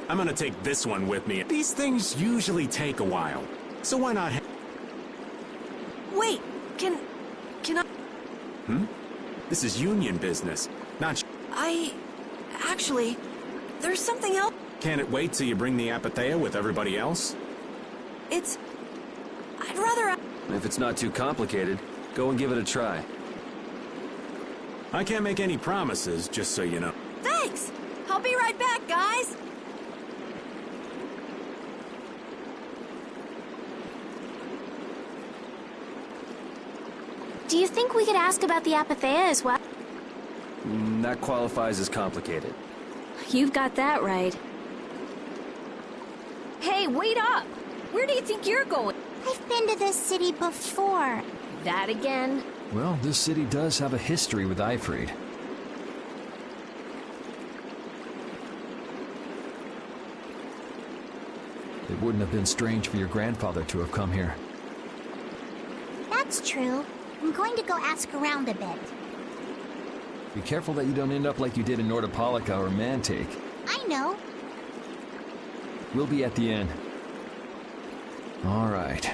I'm gonna take this one with me. These things usually take a while, so why not Wait, can I... This is union business, not Actually, there's something else. Can it wait till you bring the apathea with everybody else? I'd rather... If it's not too complicated, go and give it a try. I can't make any promises, just so you know. Thanks! I'll be right back, guys! Do you think we could ask about the apathea as well? That qualifies as complicated. You've got that right. Hey, wait up! Where do you think you're going? I've been to this city before. That again? Well, this city does have a history with Ifrid. It wouldn't have been strange for your grandfather to have come here. That's true. I'm going to go ask around a bit. Be careful that you don't end up like you did in Nordopolica or Mantake. I know. We'll be at the inn. All right.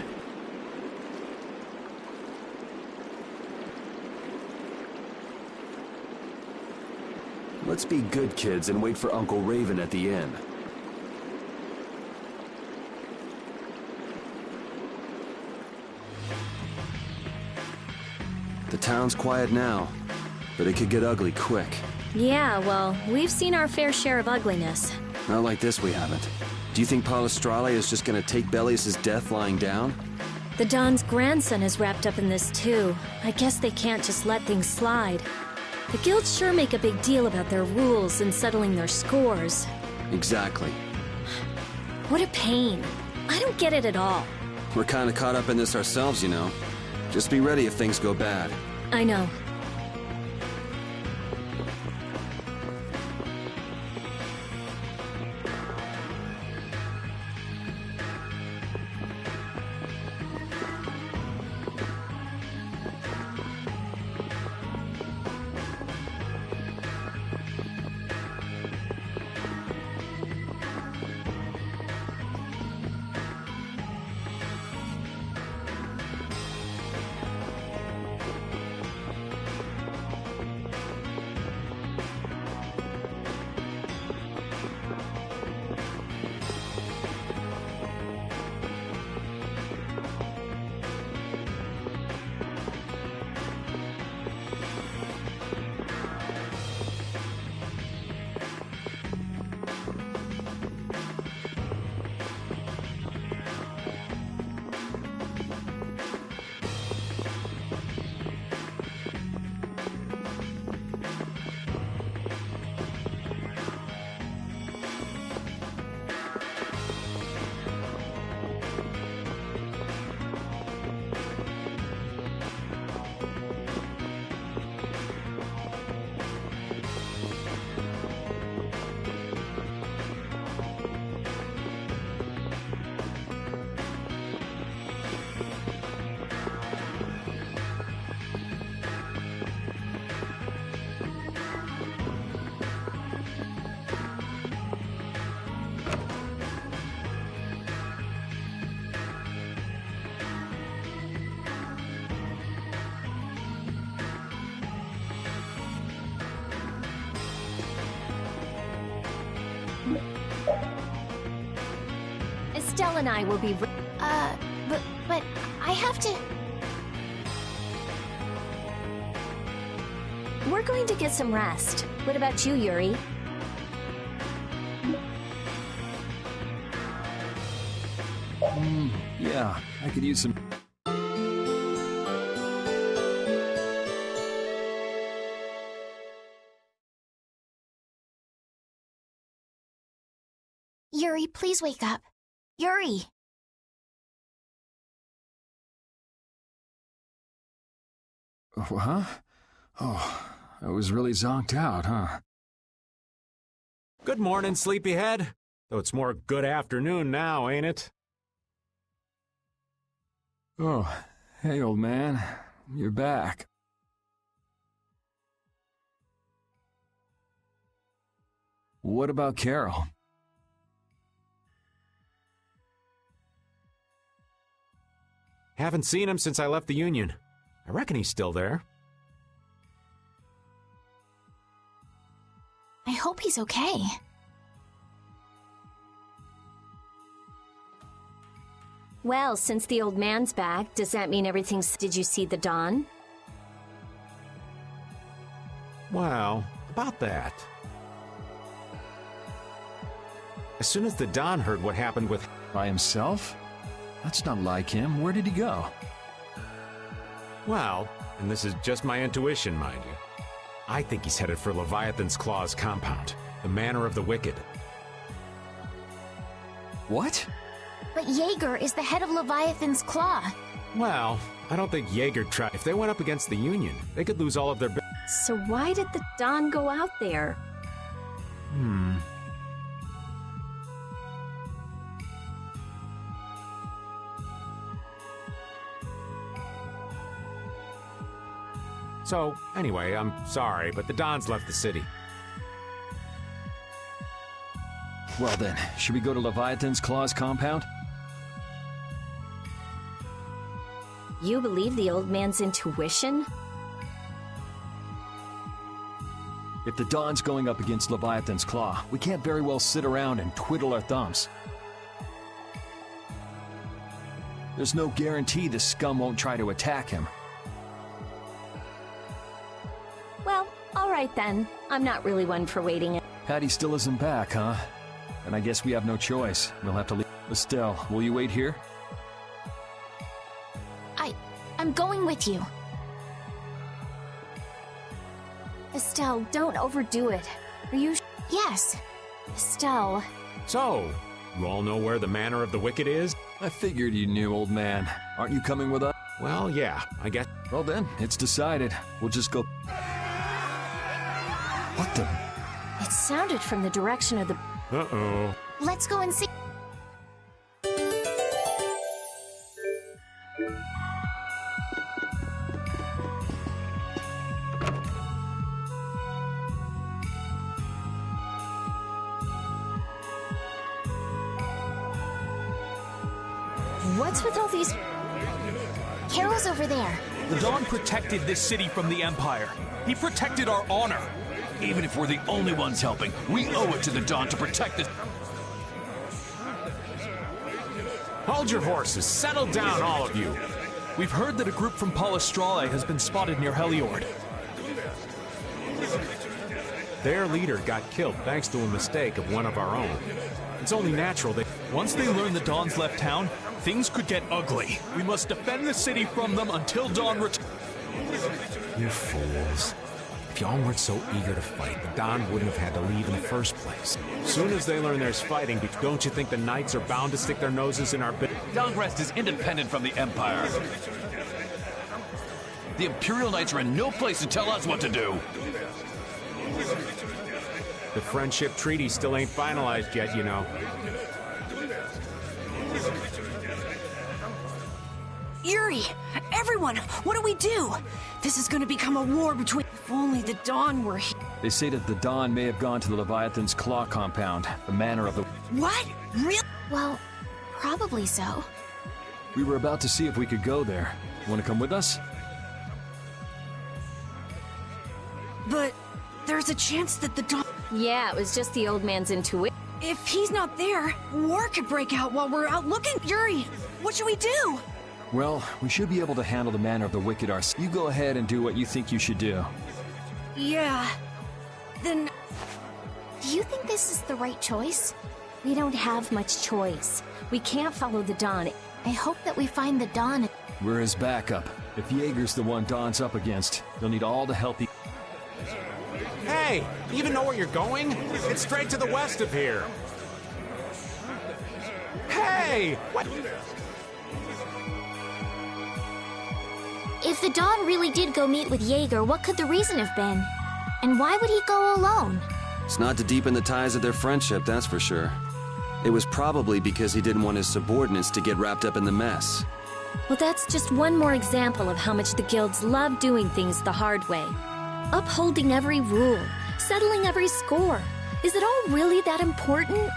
Let's be good kids and wait for Uncle Raven at the inn. The town's quiet now, but it could get ugly quick. Yeah, well, we've seen our fair share of ugliness. Not like this, we haven't. Do you think Palestralia is just gonna take Belius's death lying down? The Don's grandson is wrapped up in this too. I guess they can't just let things slide. The guilds sure make a big deal about their rules and settling their scores. Exactly. What a pain. I don't get it at all. We're kinda caught up in this ourselves, you know. Just be ready if things go bad. I know. Estelle and I will be... But I have to... We're going to get some rest. What about you, Yuri? Yeah, I could use some... Yuri, please wake up. Yuri! Huh? Oh, I was really zonked out, huh? Good morning, sleepyhead. Though it's more good afternoon now, ain't it? Oh, hey, old man. You're back. What about Carol? Haven't seen him since I left the Union. I reckon he's still there. I hope he's okay. Well, since the old man's back, does that mean everything's... Did you see the Don? Well, about that. As soon as the Don heard what happened with... By himself? That's not like him. Where did he go? Well, and this is just my intuition, mind you. I think he's headed for Leviathan's Claw's compound, the Manor of the Wicked. What? But Jaeger is the head of Leviathan's Claw. Well, I don't think Jaeger tried. If they went up against the Union, they could lose all of their... So why did the Don go out there? So, anyway, I'm sorry, but the Don's left the city. Well then, should we go to Leviathan's Claw's compound? You believe the old man's intuition? If the Don's going up against Leviathan's Claw, we can't very well sit around and twiddle our thumbs. There's no guarantee the scum won't try to attack him. Well, alright then. I'm not really one for waiting. Patty still isn't back, huh? And I guess we have no choice. We'll have to leave. Estelle, will you wait here? I'm going with you. Estelle, don't overdo it. Are you Yes. Estelle. So, you all know where the Manor of the Wicked is? I figured you knew, old man. Aren't you coming with us? Well, yeah, I guess. Well then, it's decided. We'll just go... What the... It sounded from the direction of the... Uh-oh. Let's go and see. What's with all these... Carol's over there. The Don protected this city from the Empire. He protected our honor. Even if we're the only ones helping, we owe it to the Don to protect this. Hold your horses. Settle down, all of you. We've heard that a group from Palestrale has been spotted near Heliord. Their leader got killed thanks to a mistake of one of our own. It's only natural that... Once they learn the Don's left town, things could get ugly. We must defend the city from them until Don returns. You fools. If y'all weren't so eager to fight, the Don wouldn't have had to leave in the first place. Soon as they learn there's fighting, don't you think the Knights are bound to stick their noses in our bit? Dongrest is independent from the Empire. The Imperial Knights are in no place to tell us what to do. The Friendship Treaty still ain't finalized yet, you know. Yuri! Everyone! What do we do? This is gonna become a war between... If only the Dawn were here. They say that the Don may have gone to the Leviathan's Claw compound, the Manor of the... What? Real? Well, probably so. We were about to see if we could go there. Want to come with us? But there's a chance that the Dawn... Yeah, it was just the old man's intuition. If he's not there, war could break out while we're out looking. Yuri, what should we do? Well, we should be able to handle the Manor of the Wicked ourselves. You go ahead and do what you think you should do. Yeah. Then... Do you think this is the right choice? We don't have much choice. We can't follow the Don. I hope that we find the Dawn. We're his backup. If Jaeger's the one Don's up against, he'll need all the help he... Hey! You even know where you're going? It's straight to the west of here. Hey! What? If the Dawn really did go meet with Jaeger, what could the reason have been? And why would he go alone? It's not to deepen the ties of their friendship, that's for sure. It was probably because he didn't want his subordinates to get wrapped up in the mess. Well, that's just one more example of how much the guilds love doing things the hard way. Upholding every rule, settling every score. Is it all really that important?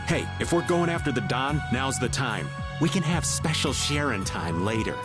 Hey, if we're going after the Don, now's the time. We can have special sharing time later.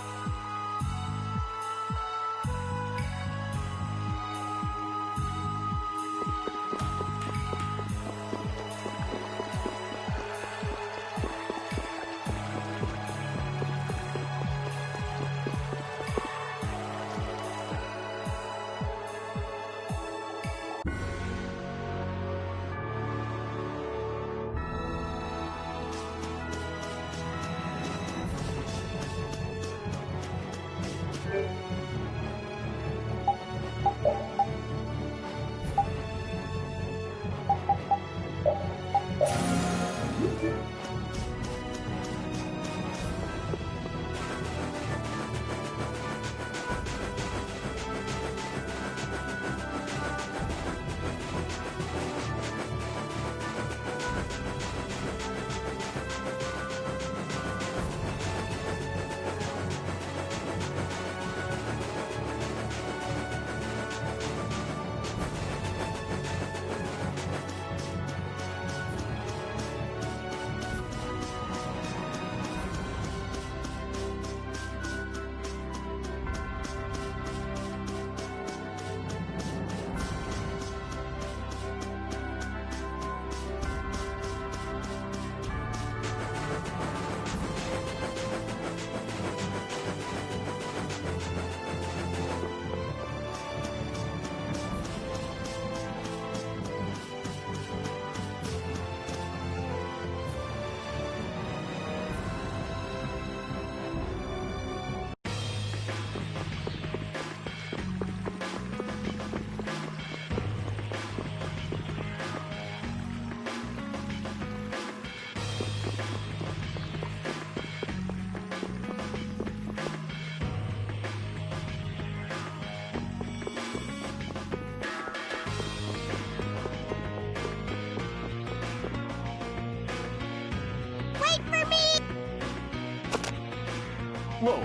Whoa!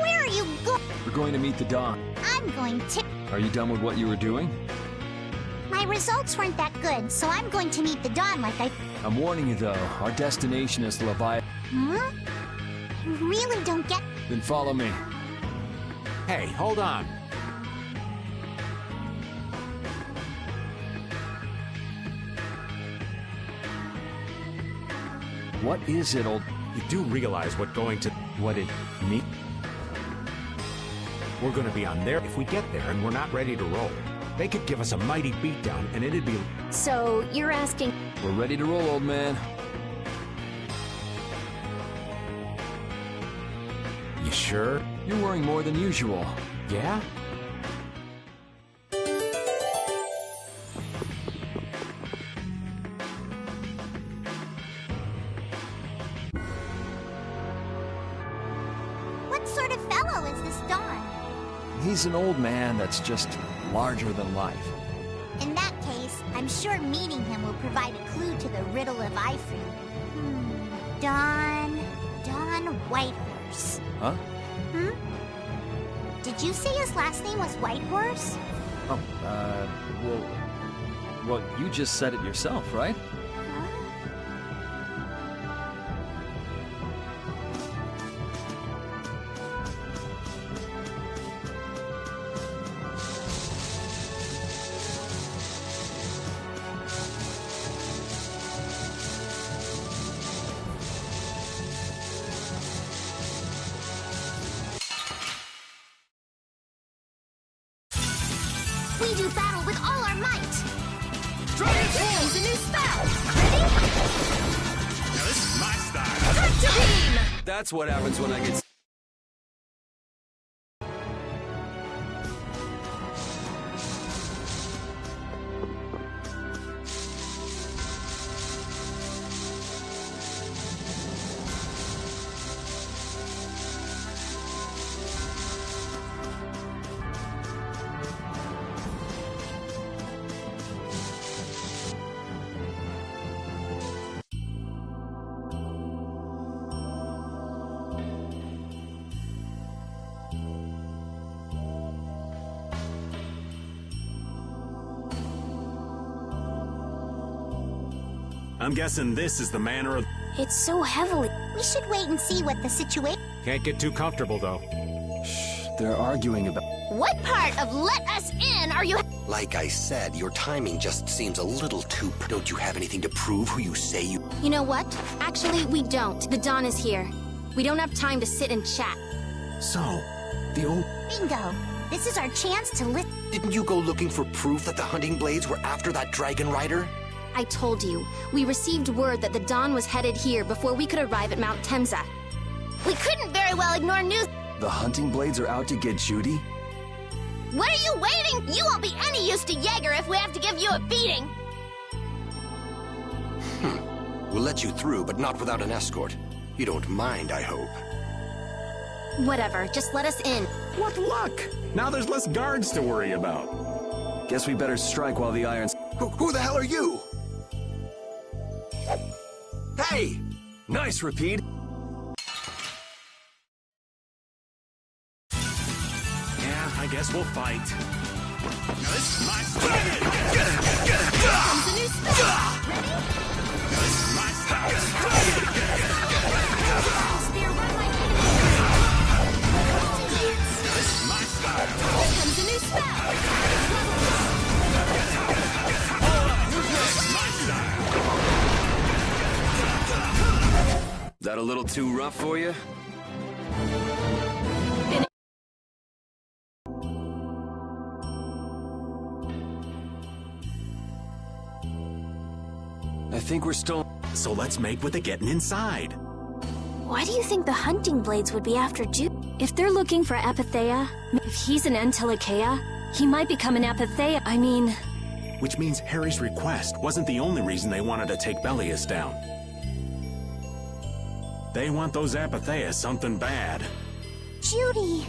Where are you going? We're going to meet the Dawn. I'm going to... Are you done with what you were doing? My results weren't that good, so I'm going to meet the Dawn like I... I'm warning you, though. Our destination is Leviathan. Huh? I really don't get... Then follow me. Hey, hold on. What is it, old... You do realize what going to... What it mean? We're gonna be on there if we get there and we're not ready to roll. They could give us a mighty beatdown and it'd be... So, you're asking... We're ready to roll, old man. You sure? You're worrying more than usual. Yeah? What sort of fellow is this Dawn? He's an old man that's just larger than life. In that case, I'm sure meeting him will provide a clue to the riddle of Ifri. Dawn Whitehorse. Huh? Did you say his last name was Whitehorse? Oh, well, you just said it yourself, right? We do battle with all our might! Dragon is a new spell! Ready? Now this is my style. Tractor beam! That's what happens when I get... I'm guessing this is the manner of... It's so heavily... We should wait and see what the situation... Can't get too comfortable, though. Shh, they're arguing about... What part of let us in are you... Like I said, your timing just seems a little too... Don't you have anything to prove who you say you... You know what? Actually, we don't. The Dawn is here. We don't have time to sit and chat. So, the old... Bingo. This is our chance to Didn't you go looking for proof that the hunting blades were after that dragon rider? I told you. We received word that the Dawn was headed here before we could arrive at Mount Temza. We couldn't very well ignore news... The hunting blades are out to get Judy? What are you waiting? You won't be any use to Jaeger if we have to give you a beating. We'll let you through, but not without an escort. You don't mind, I hope. Whatever, just let us in. What luck! Now there's less guards to worry about. Guess we better strike while the iron's... Who the hell are you? Hey! Nice, Repeat. Yeah, I guess we'll fight. Now this is my style. Comes a new spell. This is my style. Spear run like This is my style. comes a new spell. That a little too rough for you? I think we're still... So let's make with the getting inside. Why do you think the hunting blades would be after Jude? If they're looking for Apatheia, if he's an Antilocheia, he might become an Apatheia. I mean... Which means Harry's request wasn't the only reason they wanted to take Bellius down. They want those Apatheias something bad. Judy.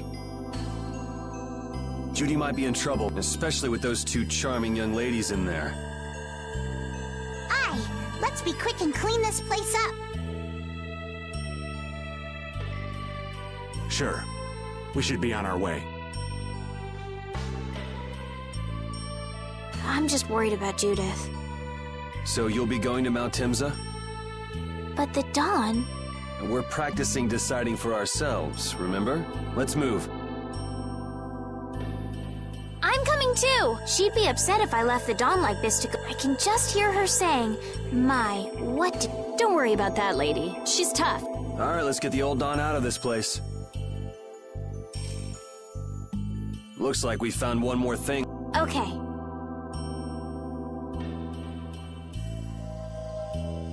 Judy might be in trouble, especially with those two charming young ladies in there. Aye. Let's be quick and clean this place up. Sure. We should be on our way. I'm just worried about Judith. So you'll be going to Mount Timza? But the Dawn... And we're practicing deciding for ourselves, remember? Let's move. I'm coming too! She'd be upset if I left the Dawn like this to go. I can just hear her saying, "My, what did..." Don't worry about that lady. She's tough. Alright, let's get the old Dawn out of this place. Looks like we found one more thing. Okay.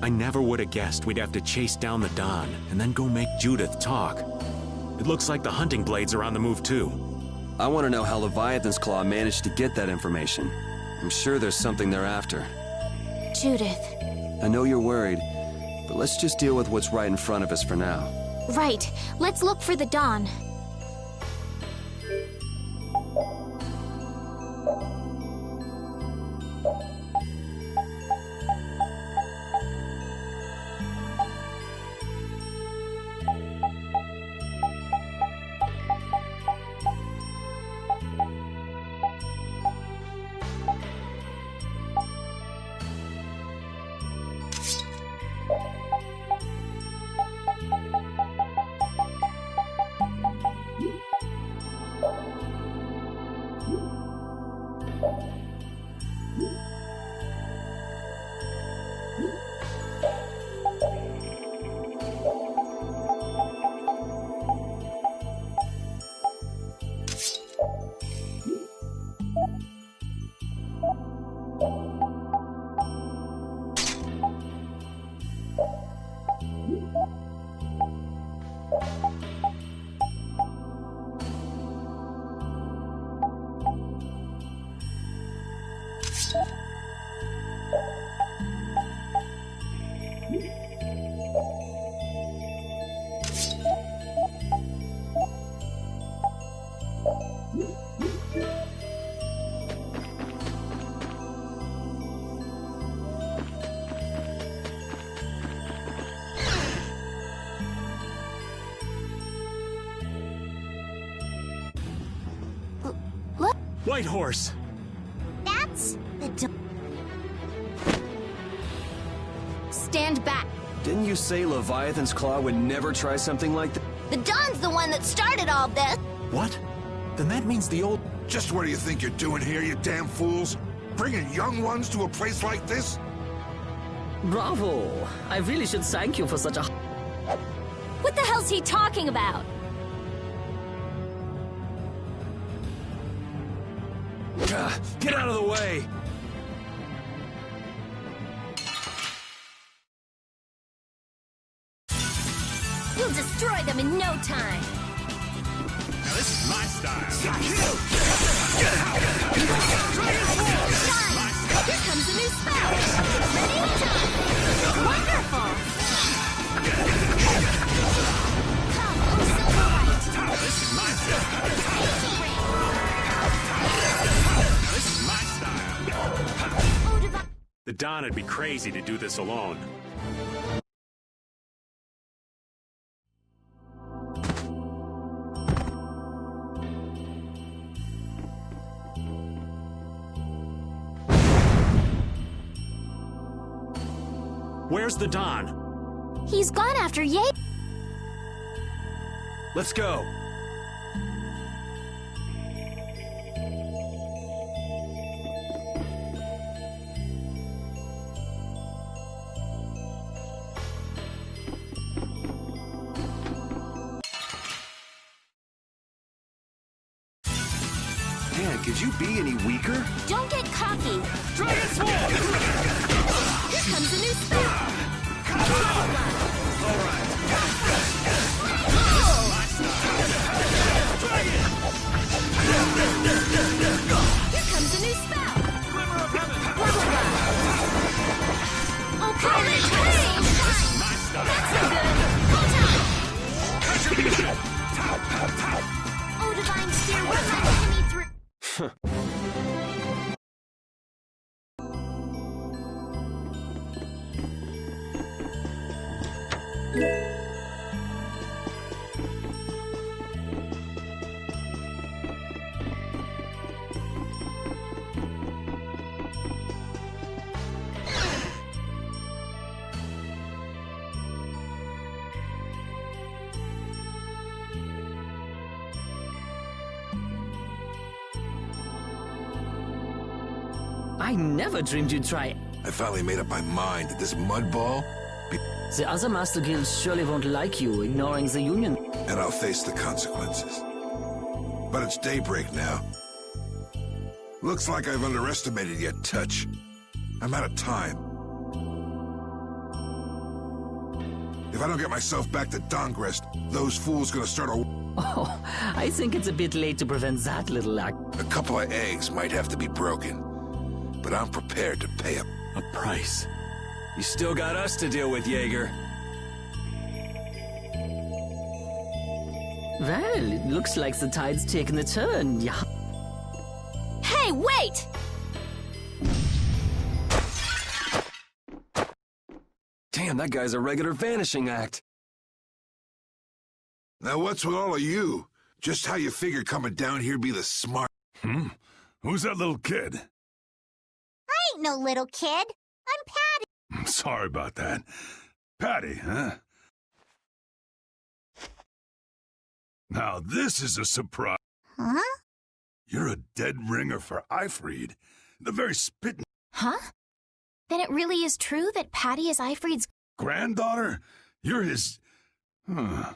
I never would have guessed we'd have to chase down the Don and then go make Judith talk. It looks like the hunting blades are on the move too. I want to know how Leviathan's Claw managed to get that information. I'm sure there's something they're after. Judith. I know you're worried, but let's just deal with what's right in front of us for now. Right. Let's look for the Dawn. White horse! That's the Stand back. Didn't you say Leviathan's Claw would never try something like that? The Dawn's the one that started all this. What? Then that means the old... Just what do you think you're doing here, you damn fools? Bringing young ones to a place like this? Bravo! I really should thank you for such a... What the hell's he talking about? Get out of the way! We'll destroy them in no time. Now this is my style. Here comes a new spell. Ready? Time. Wonderful. Come, oh silver light. Now this is my style. Now this is my style. Oh, divine. The Don would be crazy to do this alone. Where's the Don? He's gone after Ye. Let's go. Man, could you be any weaker? Don't get cocky. Dragon Sword! Here comes a new spell. All right. Here comes a new spell. Glimmer of Heaven! Okay, My style. that's no good. Hold Retribution! on. Oh, divine spear, what am I me through? I never dreamed you'd try. I finally made up my mind that this mudball, The other Master Guilds surely won't like you ignoring the Union. and I'll face the consequences. But it's daybreak now. Looks like I've underestimated your touch. I'm out of time. If I don't get myself back to Dongrest, those fools gonna start a... Oh, I think it's a bit late to prevent that little act. A couple of eggs might have to be broken. But I'm prepared to pay a... A price. You still got us to deal with, Jaeger. Well, it looks like the tide's taken a turn, yeah. Hey, wait! Damn, that guy's a regular vanishing act. Now what's with all of you? Just how you figure coming down here be the smart... Who's that little kid? I ain't no little kid. I'm Patty. Sorry about that. Patty, huh? Now this is a surprise. Huh? You're a dead ringer for Eifried. The very spitting Huh? Then it really is true that Patty is Eifried's... granddaughter? You're his... I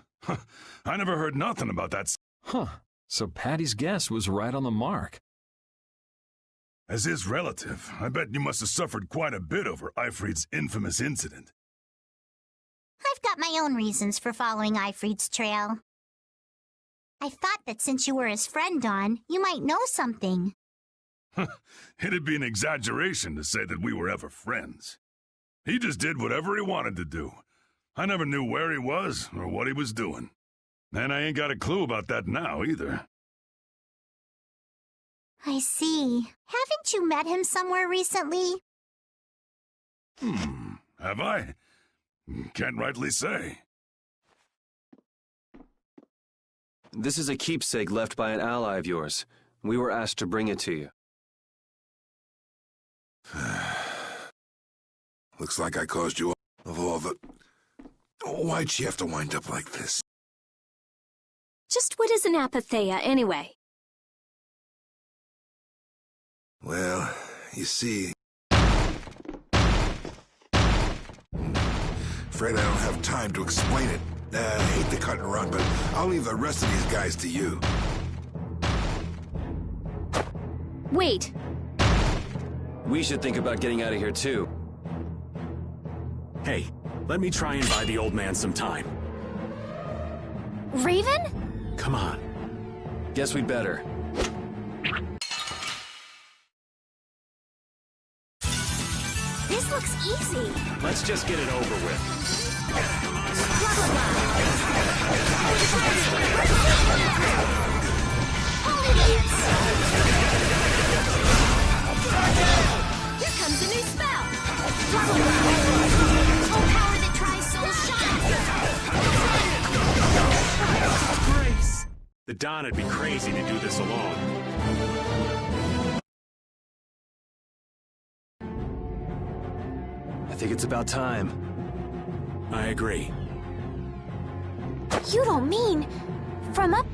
never heard nothing about that. Huh. So Patty's guess was right on the mark. As his relative, I bet you must have suffered quite a bit over Eifried's infamous incident. I've got my own reasons for following Eifried's trail. I thought that since you were his friend, Dawn, you might know something. It'd be an exaggeration to say that we were ever friends. He just did whatever he wanted to do. I never knew where he was or what he was doing. And I ain't got a clue about that now, either. I see. Haven't you met him somewhere recently? Have I? Can't rightly say. This is a keepsake left by an ally of yours. We were asked to bring it to you. Looks like I caused you of all the... Why'd she have to wind up like this? Just what is an apatheia, anyway? Well, you see... Afraid I don't have time to explain it. I hate to cut and run, but I'll leave the rest of these guys to you. Wait. We should think about getting out of here, too. Hey, let me try and buy the old man some time. Raven? Come on. Guess we'd better. This looks easy. Let's just get it over with. Here comes a new spell! Oh, power that tries soul shine! Grace! The Don would be crazy to do this alone. I think it's about time. I agree. You don't mean... from up...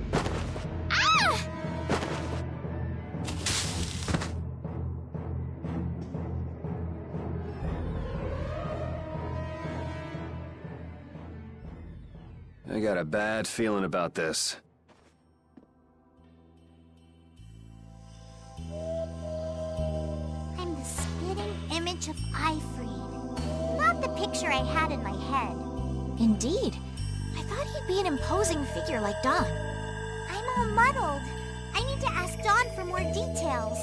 Ah! I got a bad feeling about this. I'm the spitting image of Ifrid. Not the picture I had in my head. Indeed. I thought he'd be an imposing figure like Don. I'm all muddled. I need to ask Don for more details.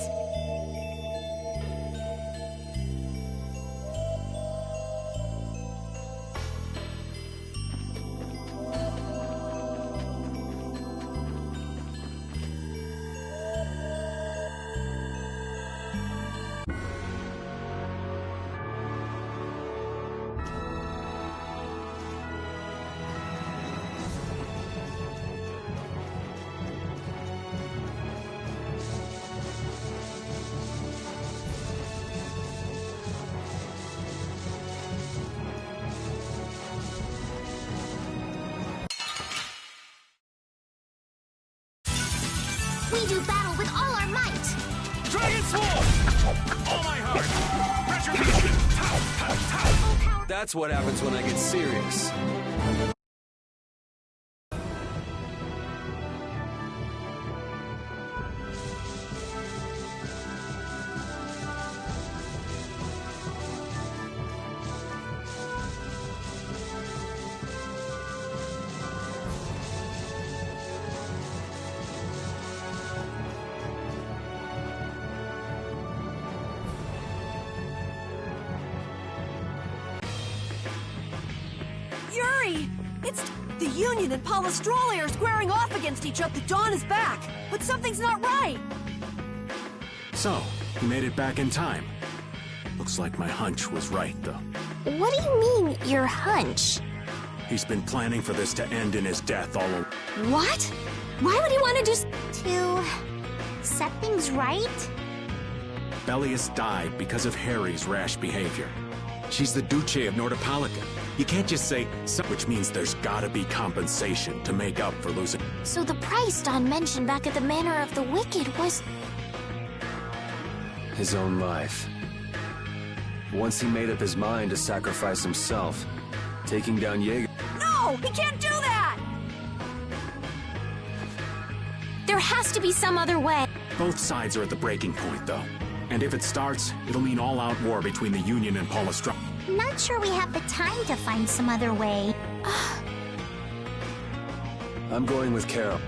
We do battle with all our might! Dragon Sword! All my heart! Retribution! That's what happens when I get serious. Yuri! It's the Union and Polystroli are squaring off against each other. The Dawn is back, but something's not right. So, he made it back in time. Looks like my hunch was right, though. What do you mean, your hunch? He's been planning for this to end in his death all along. What? Why would he want to do to set things right? Bellius died because of Harry's rash behavior. She's the Duce of Nordopolica. You can't just say, which means there's gotta be compensation to make up for losing. So the price Don mentioned back at the Manor of the Wicked was... His own life. Once he made up his mind to sacrifice himself, taking down Jaeger... No! He can't do that! There has to be some other way. Both sides are at the breaking point, though. And if it starts, it'll mean all-out war between the Union and Polystroli. Not sure we have the time to find some other way. I'm going with Carol.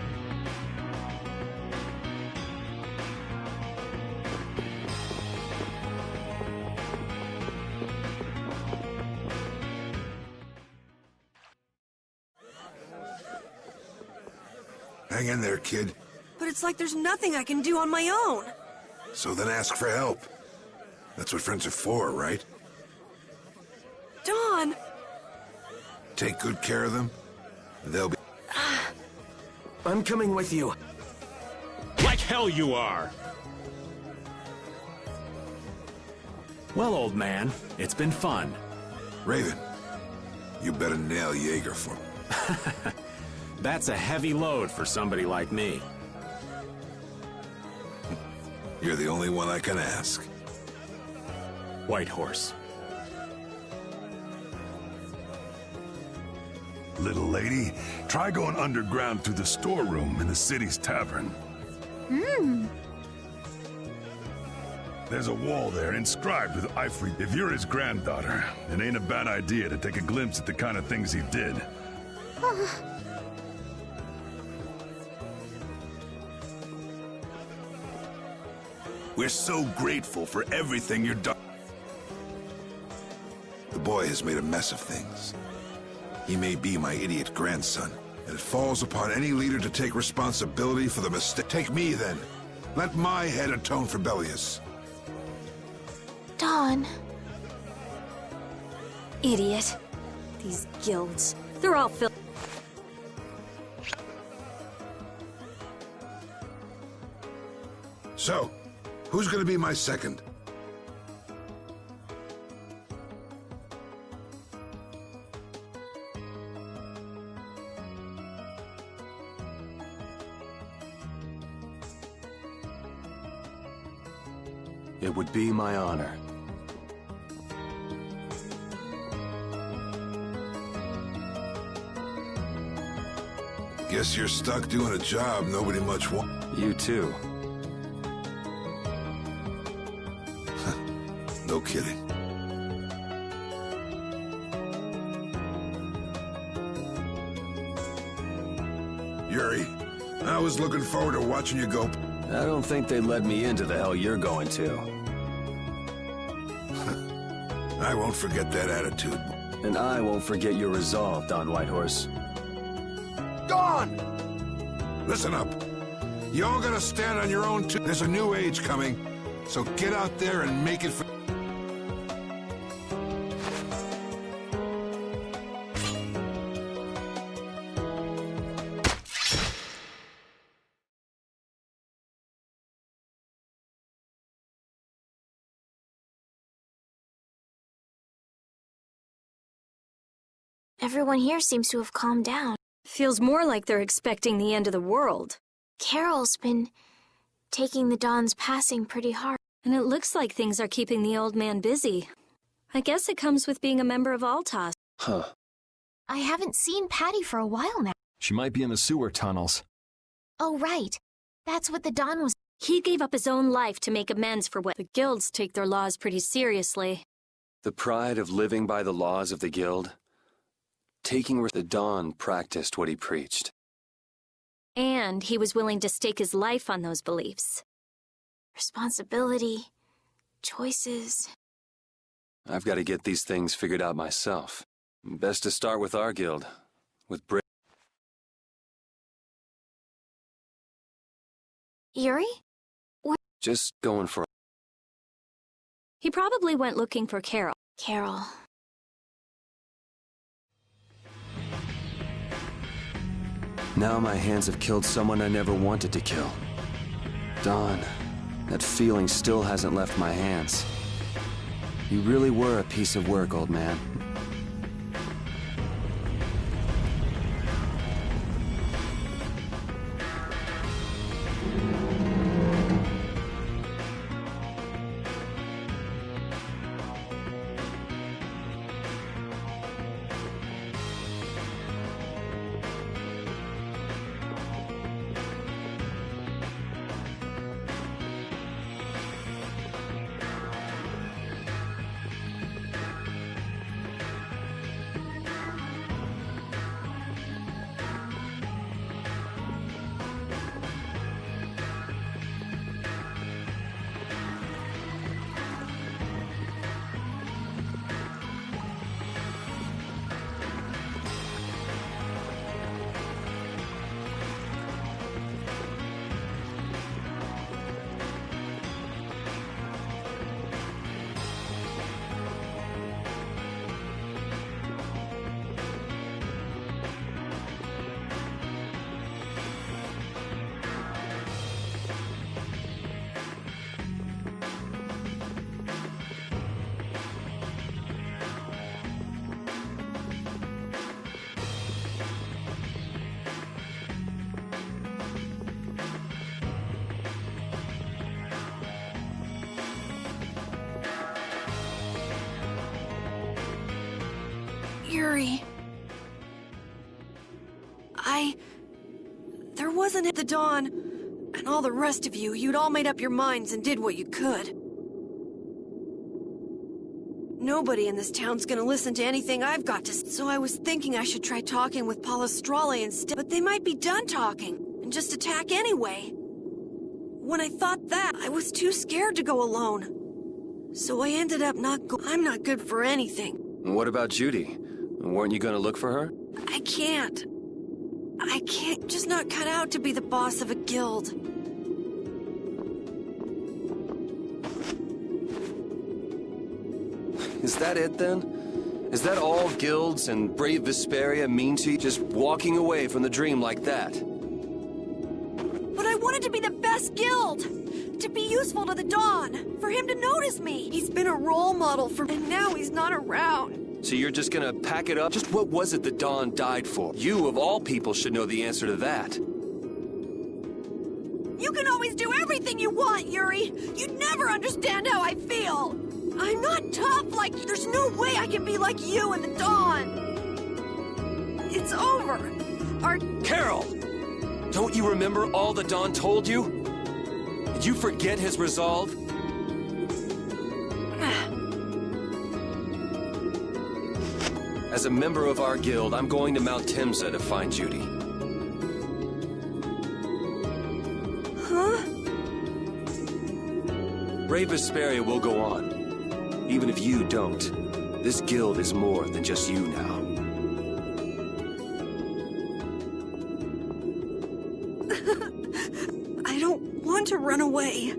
Hang in there, kid. But it's like there's nothing I can do on my own. So then ask for help. That's what friends are for, right? Dawn! Take good care of them, and they'll be... I'm coming with you. Like hell you are! Well, old man, it's been fun. Raven, You better nail Jaeger for me. That's a heavy load for somebody like me. You're the only one I can ask. White Horse. Little lady, try going underground through the storeroom in the city's tavern. There's a wall there inscribed with ivory. If you're his granddaughter, it ain't a bad idea to take a glimpse at the kind of things he did. We're so grateful for everything you've done. The boy has made a mess of things. He may be my idiot grandson, and it falls upon any leader to take responsibility for the mistake. Take me, then. Let my head atone for Bellius. Dawn. Idiot. These guilds. They're all filled. So, who's gonna be my second? It would be my honor. Guess you're stuck doing a job nobody much wants. You too. No kidding. Yuri, I was looking forward to watching you go. I don't think they let me into the hell you're going to. I won't forget that attitude. And I won't forget your resolve, Don Whitehorse. Dawn! Listen up. You all gotta stand on your own too. There's a new age coming, so get out there and make it for... Everyone here seems to have calmed down. Feels more like they're expecting the end of the world. Carol's been taking the Dawn's passing pretty hard. And it looks like things are keeping the old man busy. I guess it comes with being a member of Altos. Huh. I haven't seen Patty for a while now. She might be in the sewer tunnels. Oh, right. That's what the Dawn was... He gave up his own life to make amends for what the guilds take their laws pretty seriously. The pride of living by the laws of the guild. Taking where the Dawn practiced what he preached. And he was willing to stake his life on those beliefs. Responsibility, choices... I've got to get these things figured out myself. Best to start with our guild, with Brit. Yuri? Just going for... He probably went looking for Carol. Carol. Now my hands have killed someone I never wanted to kill. Dawn, that feeling still hasn't left my hands. You really were a piece of work, old man. Yuri. There wasn't the Dawn, and all the rest of you, you'd all made up your minds and did what you could. Nobody in this town's gonna listen to anything I've got to say, so I was thinking I should try talking with Palestrale instead, but they might be done talking, and just attack anyway. When I thought that, I was too scared to go alone. So I ended up I'm not good for anything. What about Judy? Weren't you gonna look for her? I can't. Just not cut out to be the boss of a guild. Is that it, then? Is that all guilds and brave Vesperia mean to you? Just walking away from the dream like that? But I wanted to be the best guild! To be useful to the Dawn! For him to notice me! He's been a role model and now he's not around. So you're just gonna pack it up? Just what was it the Dawn died for? You, of all people, should know the answer to that. You can always do everything you want, Yuri! You'd never understand how I feel! I'm not tough like you. There's no way I can be like you and the Dawn! It's over! Carol! Don't you remember all the Dawn told you? Did you forget his resolve? As a member of our guild, I'm going to Mount Timsa to find Judy. Huh? Brave Vesperia will go on. Even if you don't, this guild is more than just you now. I don't want to run away.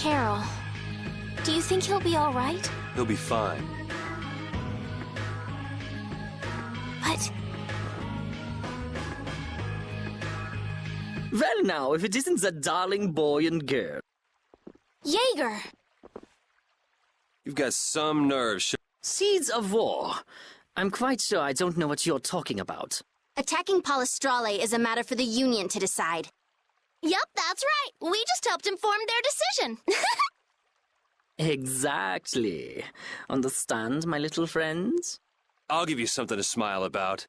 Carol, do you think he'll be all right? He'll be fine. But... Well now, if it isn't that darling boy and girl. Jaeger! You've got some nerve. Seeds of war. I'm quite sure I don't know what you're talking about. Attacking Palestrale is a matter for the Union to decide. Yep, that's right. We just helped inform their decision. Exactly. Understand, my little friends? I'll give you something to smile about.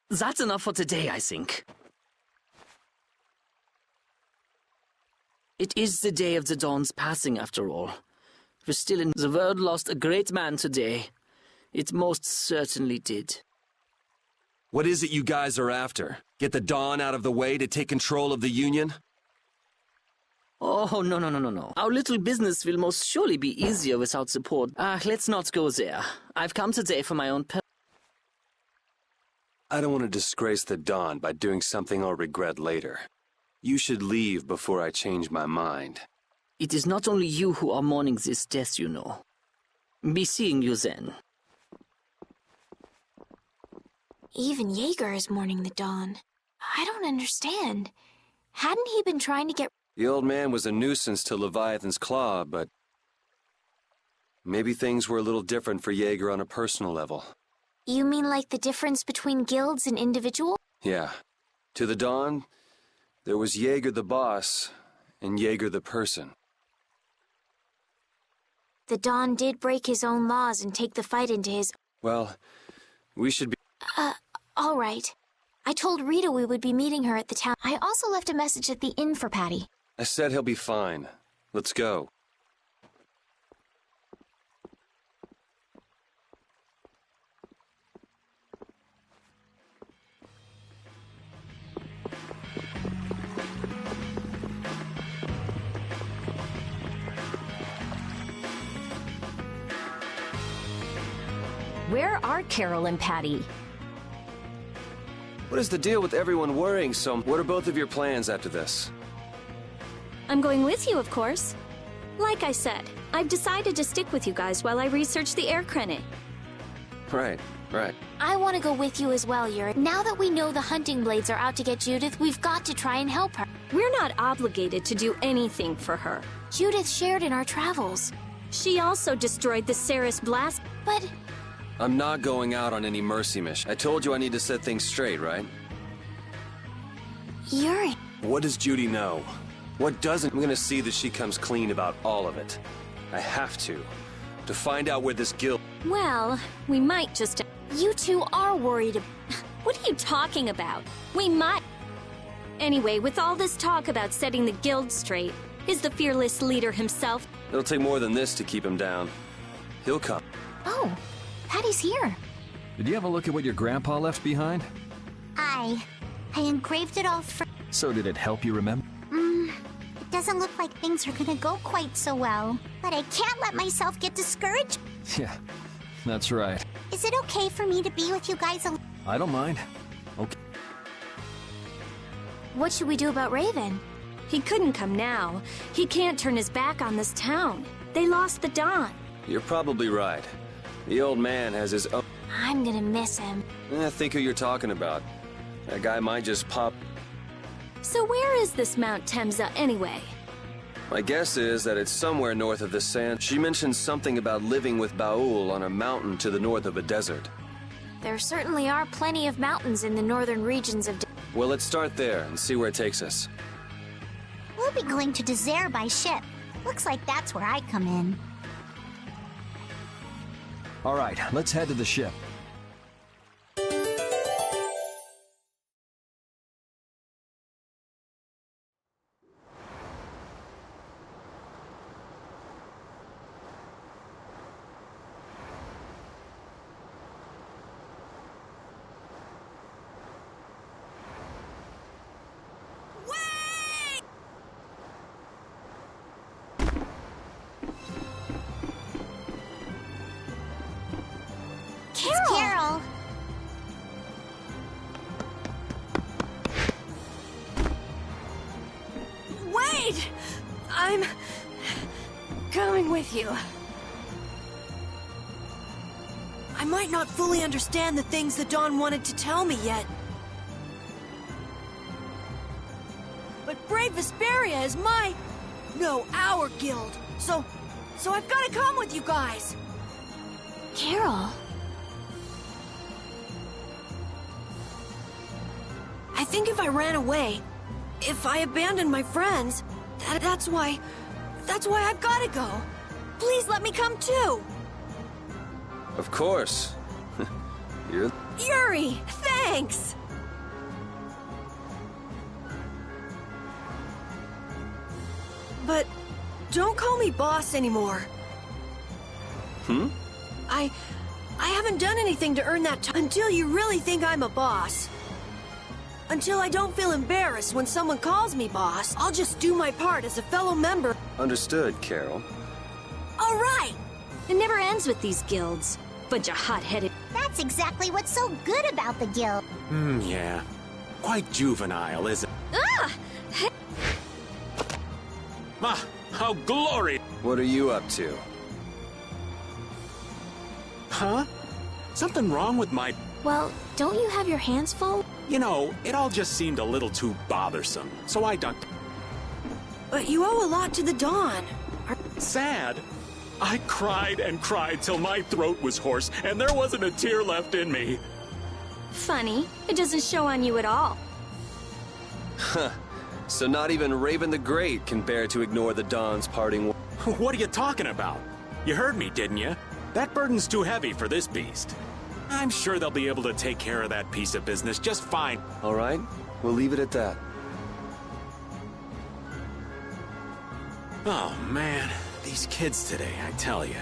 That's enough for today, I think. It is the day of the Dawn's passing, after all. We're still in the world lost a great man today. It most certainly did. What is it you guys are after? Get the Dawn out of the way to take control of the Union? Oh, no. Our little business will most surely be easier without support. Let's not go there. I've come today for my own I don't want to disgrace the Dawn by doing something I'll regret later. You should leave before I change my mind. It is not only you who are mourning this death, you know. Be seeing you then. Even Jaeger is mourning the Dawn. I don't understand. Hadn't he been trying to get... The old man was a nuisance to Leviathan's Claw, but... maybe things were a little different for Jaeger on a personal level. You mean like the difference between guilds and individuals? Yeah. To the Dawn, there was Jaeger the boss, and Jaeger the person. The Dawn did break his own laws and take the fight into his... Well, we should be... all right. I told Rita we would be meeting her at the town. I also left a message at the inn for Patty. I said he'll be fine. Let's go. Where are Carol and Patty? What is the deal with everyone worrying so? What are both of your plans after this? I'm going with you, of course. Like I said, I've decided to stick with you guys while I research the air credit. Right. I want to go with you as well, Yuri. Now that we know the hunting blades are out to get Judith, we've got to try and help her. We're not obligated to do anything for her. Judith shared in our travels. She also destroyed the Ceres blast. But... I'm not going out on any mercy mission. I told you I need to set things straight, right? Yuri... What does Judy know? What doesn't? I'm gonna see that she comes clean about all of it. I have to find out where this guild... Well, we might just... You two are worried What are you talking about? We might... Anyway, with all this talk about setting the guild straight, is the fearless leader himself... It'll take more than this to keep him down. He'll come. Oh, Patty's here. Did you have a look at what your grandpa left behind? I engraved it all for... So did it help you remember? It doesn't look like things are gonna go quite so well. But I can't let myself get discouraged. Yeah, that's right. Is it okay for me to be with you guys a... I don't mind. Okay. What should we do about Raven? He couldn't come now. He can't turn his back on this town. They lost the Dawn. You're probably right. The old man has his own... I'm gonna miss him. Think who you're talking about. That guy might just pop... So where is this Mount Temza, anyway? My guess is that it's somewhere north of the sand. She mentioned something about living with Baul on a mountain to the north of a desert. There certainly are plenty of mountains in the northern regions of... Well, let's start there and see where it takes us. We'll be going to Desert by ship. Looks like that's where I come in. All right, let's head to the ship. Carol! Wait! I'm... coming with you. I might not fully understand the things the Dawn wanted to tell me yet. But Brave Vesperia is my... no, our guild. So I've got to come with you guys. Carol... I think if I ran away, if I abandoned my friends, that's why I've gotta go. Please let me come too. Of course. You're... Yuri, thanks. But don't call me boss anymore. I haven't done anything to earn that until you really think I'm a boss. Until I don't feel embarrassed when someone calls me boss, I'll just do my part as a fellow member. Understood, Carol. All right! It never ends with these guilds. Bunch of hot-headed... That's exactly what's so good about the guild. Yeah. Quite juvenile, isn't it? Ah! Ah, how glorious! What are you up to? Huh? Something wrong with my... Well, don't you have your hands full? You know, it all just seemed a little too bothersome, so I ducked. But you owe a lot to the Dawn. Sad. I cried and cried till my throat was hoarse, and there wasn't a tear left in me. Funny. It doesn't show on you at all. Huh. So not even Raven the Great can bear to ignore the Dawn's parting... What are you talking about? You heard me, didn't you? That burden's too heavy for this beast. I'm sure they'll be able to take care of that piece of business just fine. All right, we'll leave it at that. Oh, man. These kids today, I tell you.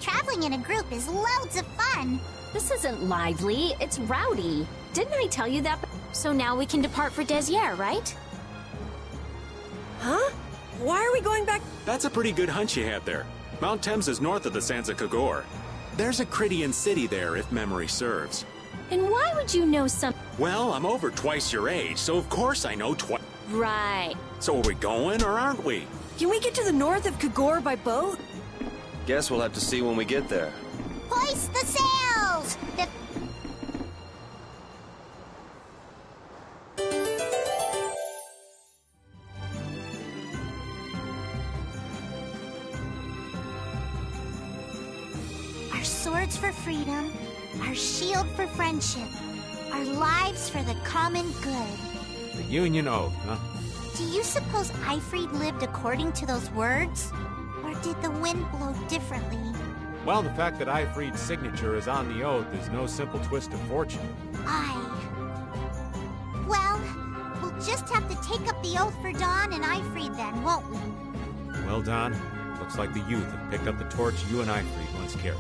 Traveling in a group is loads of fun. This isn't lively, it's rowdy. Didn't I tell you that? So now we can depart for Desier, right? Huh? Why are we going back? That's a pretty good hunch you had there. Mount Thames is north of the Sansa Kagor. There's a Crydian city there, if memory serves. And why would you know some... Well, I'm over twice your age, so of course I know twice. Right. So are we going, or aren't we? Can we get to the north of Kagor by boat? Guess we'll have to see when we get there. Hoist the sails! Our swords for freedom, our shield for friendship, our lives for the common good. The Union Oath, huh? Do you suppose Aifread lived according to those words? Or did the wind blow differently? Well, the fact that Aifread's signature is on the oath is no simple twist of fortune. Well, we'll just have to take up the oath for Dawn and Aifread then, won't we? Well, Don, looks like the youth have picked up the torch you and Aifread once carried.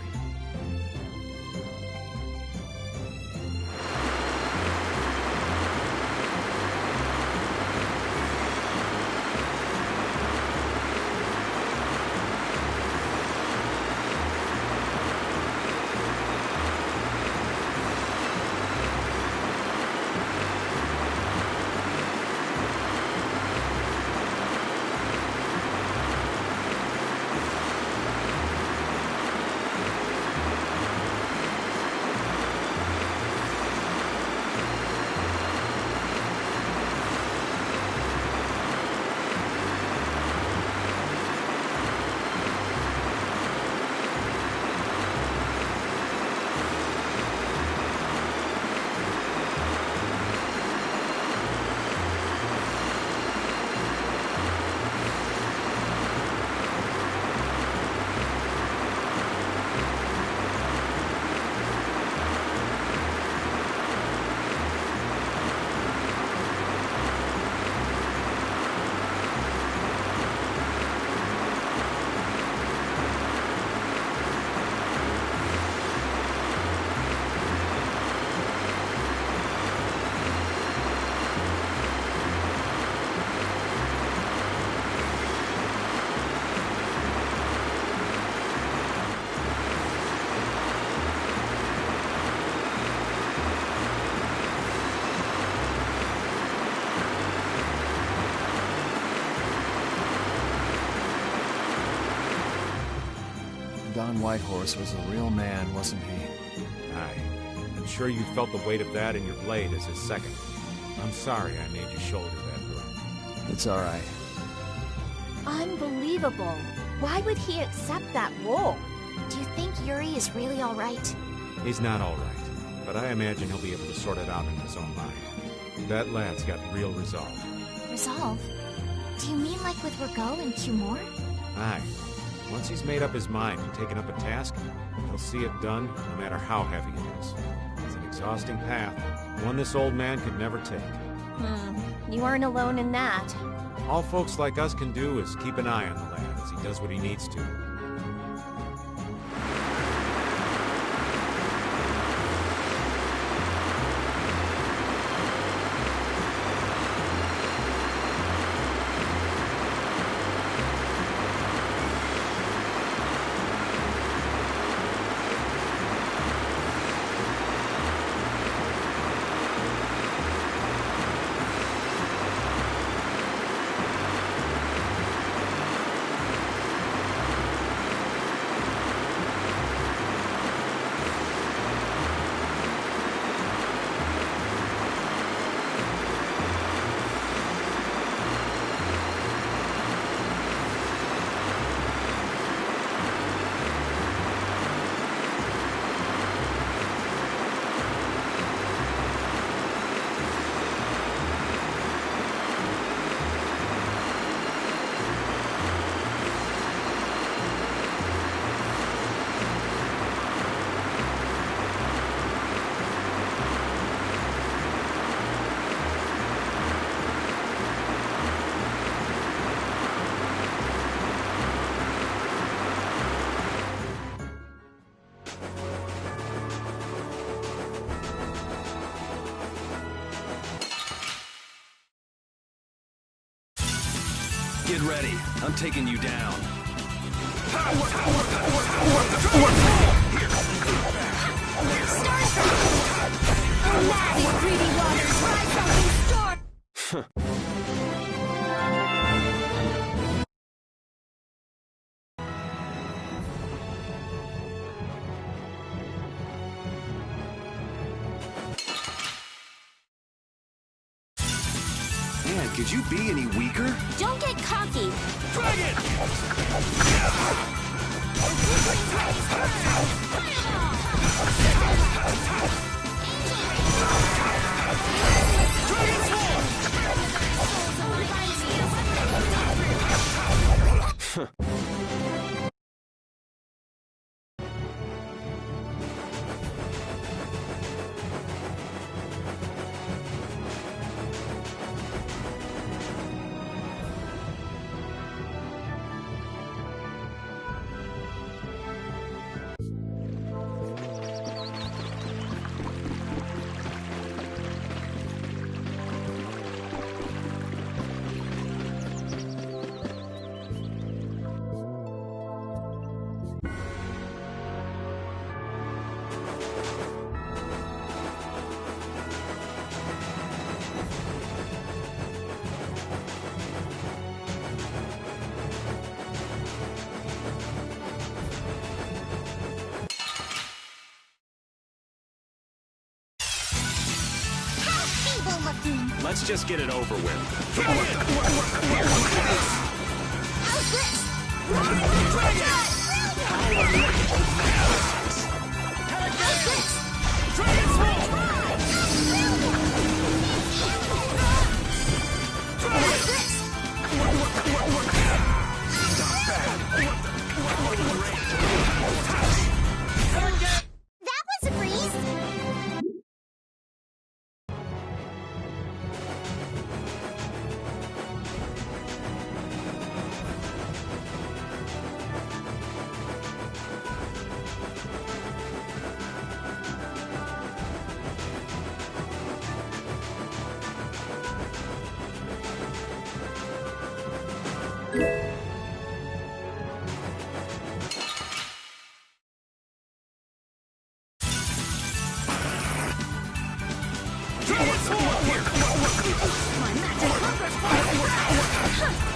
Don Whitehorse was a real man, wasn't he? Aye. I'm sure you felt the weight of that in your blade as his second. I'm sorry I made you shoulder that burden. It's all right. Unbelievable. Why would he accept that role? Do you think Yuri is really all right? He's not all right, but I imagine he'll be able to sort it out in his own mind. That lad's got real resolve. Resolve? Do you mean like with Rigaud and Cumore? Aye. Once he's made up his mind and taken up a task, he'll see it done no matter how heavy it is. It's an exhausting path, one this old man could never take. You aren't alone in that. All folks like us can do is keep an eye on the lad as he does what he needs to. ready. I'm taking you down. Man, could you be any weaker? Don't get cocky. Dragon! Let's just get it over with. How's this? That was a breeze.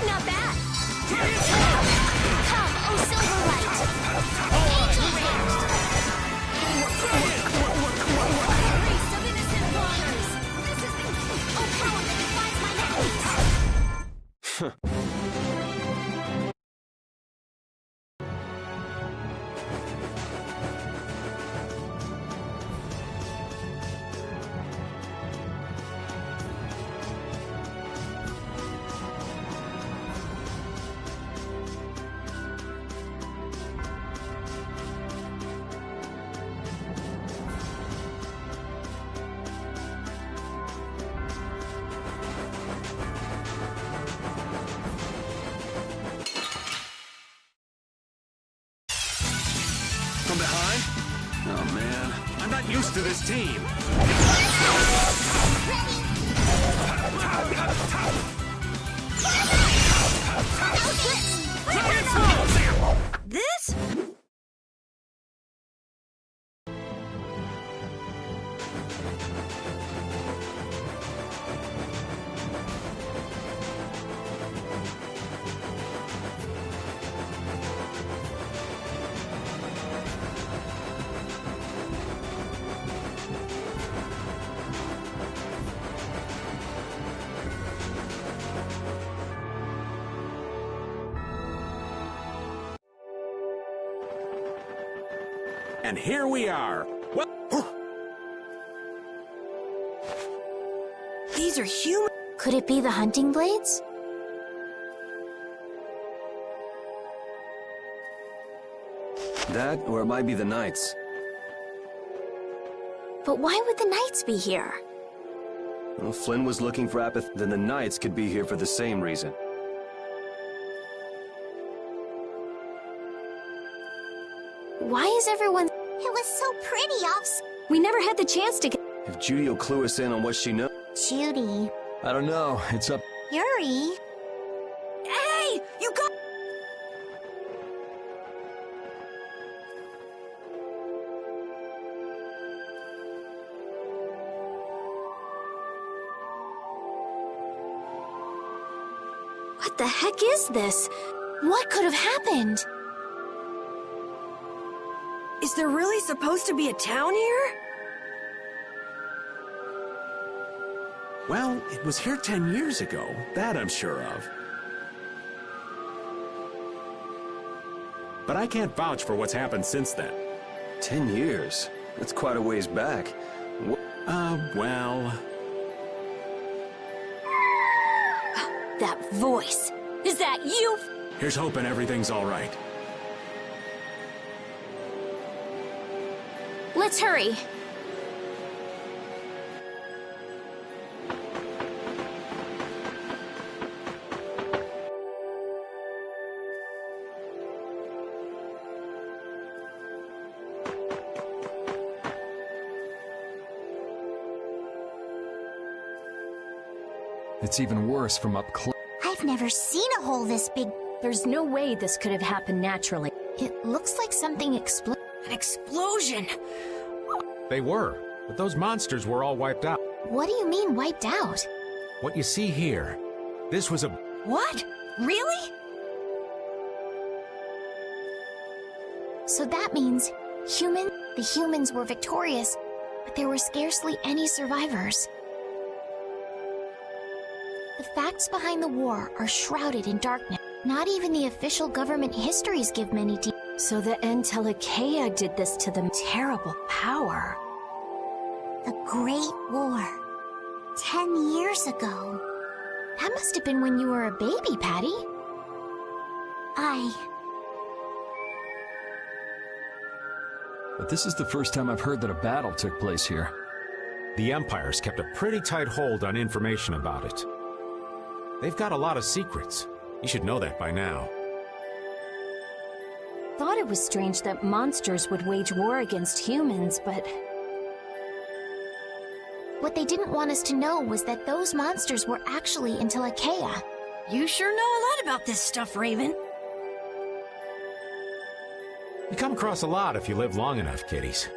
Not bad. Come, oh silver light. Angel Race of innocent waters. This is the power that defies my enemies. From behind? Oh, man. I'm not used to this team. This? And here we are. Well, These are human. Could it be the hunting blades? That, or it might be the Knights. But why would the Knights be here? Well, if Flynn was looking for apathy, then the Knights could be here for the same reason. Why is everyone... It was so pretty off... We never had the chance to get... If Judy will clue us in on what she knows... Judy. I don't know. It's up... Yuri. Hey! What the heck is this? What could have happened? Is there really supposed to be a town here? Well, it was here 10 years ago. That I'm sure of. But I can't vouch for what's happened since then. 10 years? That's quite a ways back. Well... That voice. Is that you? Here's hoping everything's all right. Let's hurry. It's even worse from up close. I've never seen a hole this big. There's no way this could have happened naturally. It looks like something exploded. An explosion! They were, but those monsters were all wiped out. What do you mean, wiped out? What you see here, this was a... What? Really? So that means the humans were victorious, but there were scarcely any survivors. The facts behind the war are shrouded in darkness. Not even the official government histories give many details. So the Entelekea did this to them. Terrible power. The Great War. 10 years ago. That must have been when you were a baby, Patty. But this is the first time I've heard that a battle took place here. The Empire's kept a pretty tight hold on information about it. They've got a lot of secrets. You should know that by now. Thought it was strange that monsters would wage war against humans, but... What they didn't want us to know was that those monsters were actually Entelekea. You sure know a lot about this stuff, Raven. You come across a lot if you live long enough, kiddies.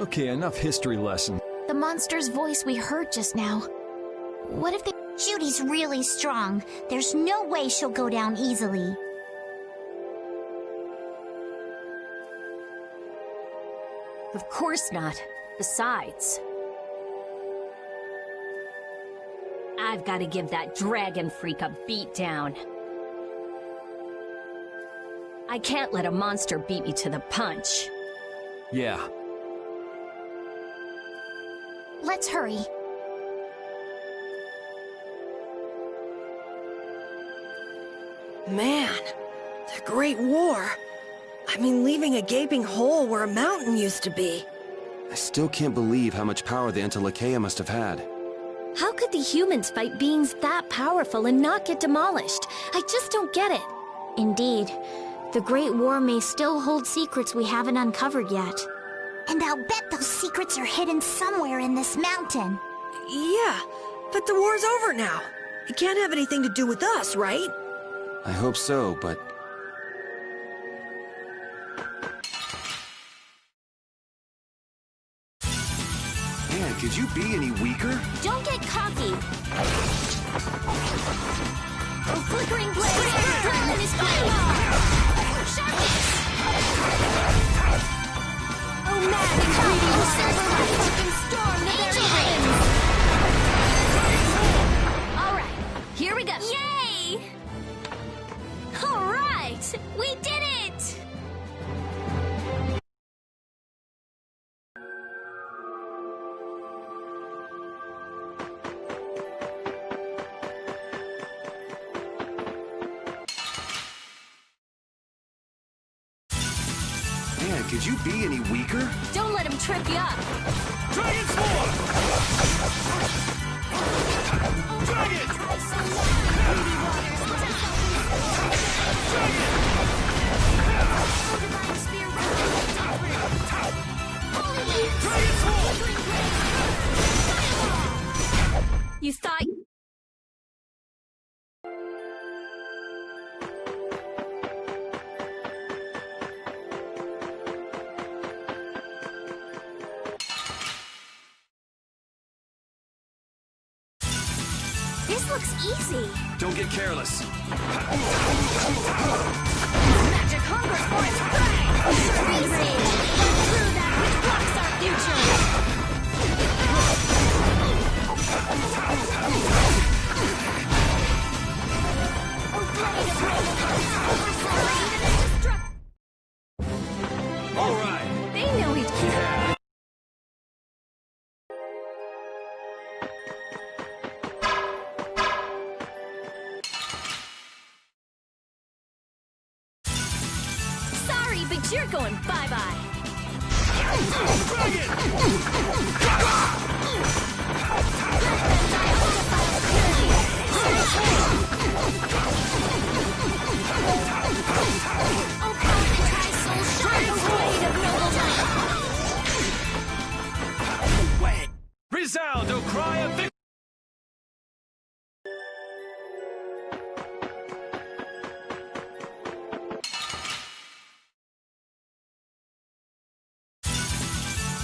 Okay, enough history lesson. The monster's voice we heard just now. What if they... Judy's really strong. There's no way she'll go down easily. Of course not. Besides... I've got to give that dragon freak a beatdown. I can't let a monster beat me to the punch. Yeah. Let's hurry. Man, the Great War. I mean, leaving a gaping hole where a mountain used to be. I still can't believe how much power the Entelekea must have had. How could the humans fight beings that powerful and not get demolished? I just don't get it. Indeed. The Great War may still hold secrets we haven't uncovered yet. And I'll bet those secrets are hidden somewhere in this mountain. Yeah, but the war's over now. It can't have anything to do with us, right? I hope so, but... Man, could you be any weaker? Don't get cocky! Oh, flickering blade! Darkness is fireball! Oh, man, the greedy serpent can storm the very heavens! Alright, here we go. Yay! Alright! We did it! Man, could you be any weaker? Don't let him trip you up. Dragon Sword! Dragon! You thought... looks easy. Don't get careless. Magic hungers for its prey! Easy! Run through that which blocks our future! All right. They know each other. Sorry, but you're going bye-bye. Resound, O cry of victory!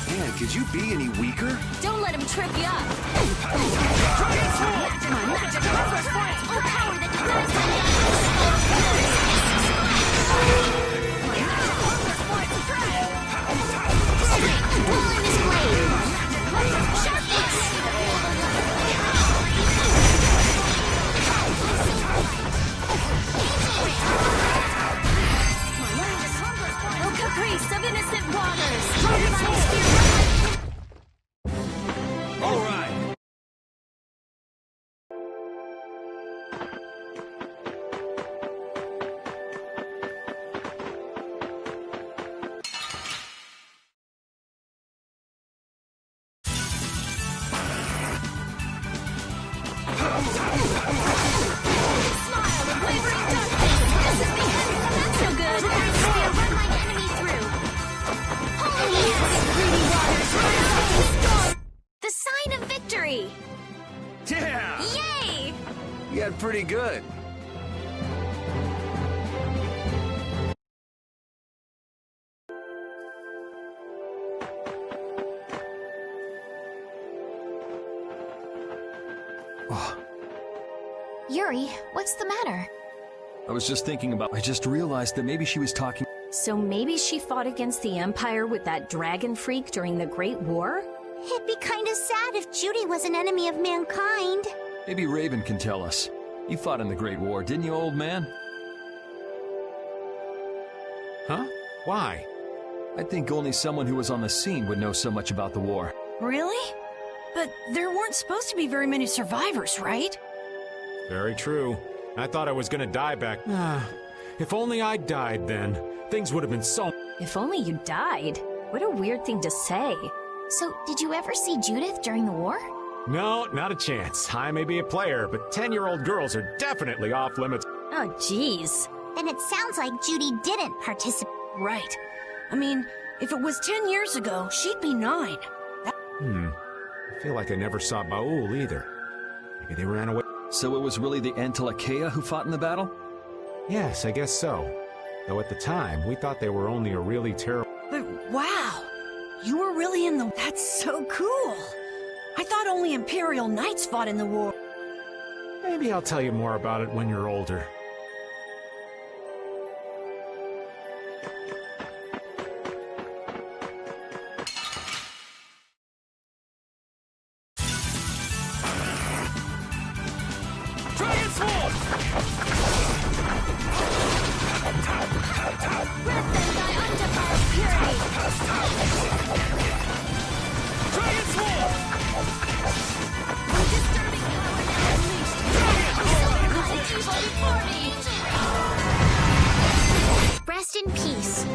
Man, could you be any weaker? Don't let him trip you up. Magic hungers for its full power that denies my caprice of innocent waters. All right. Yeah! Yay! You got pretty good. Yuri, what's the matter? I was just thinking about... I just realized that maybe she was talking... So maybe she fought against the Empire with that dragon freak during the Great War? It'd be kinda sad if Judy was an enemy of mankind. Maybe Raven can tell us. You fought in the Great War, didn't you, old man? Huh? Why? I think only someone who was on the scene would know so much about the war. Really? But there weren't supposed to be very many survivors, right? Very true. I thought I was gonna die back. If only I died then. Things would have been so... If only you died. What a weird thing to say. So, did you ever see Judith during the war? No, not a chance. I may be a player, but 10-year-old girls are definitely off limits. Oh, jeez. Then it sounds like Judy didn't participate. Right. I mean, if it was 10 years ago, she'd be 9. I feel like I never saw Baul either. Maybe they ran away. So it was really the Antilochea who fought in the battle? Yes, I guess so. Though at the time, we thought they were only a really terrible... But wow! You were really in the... That's so cool! I thought only Imperial Knights fought in the war. Maybe I'll tell you more about it when you're older. Rest in peace.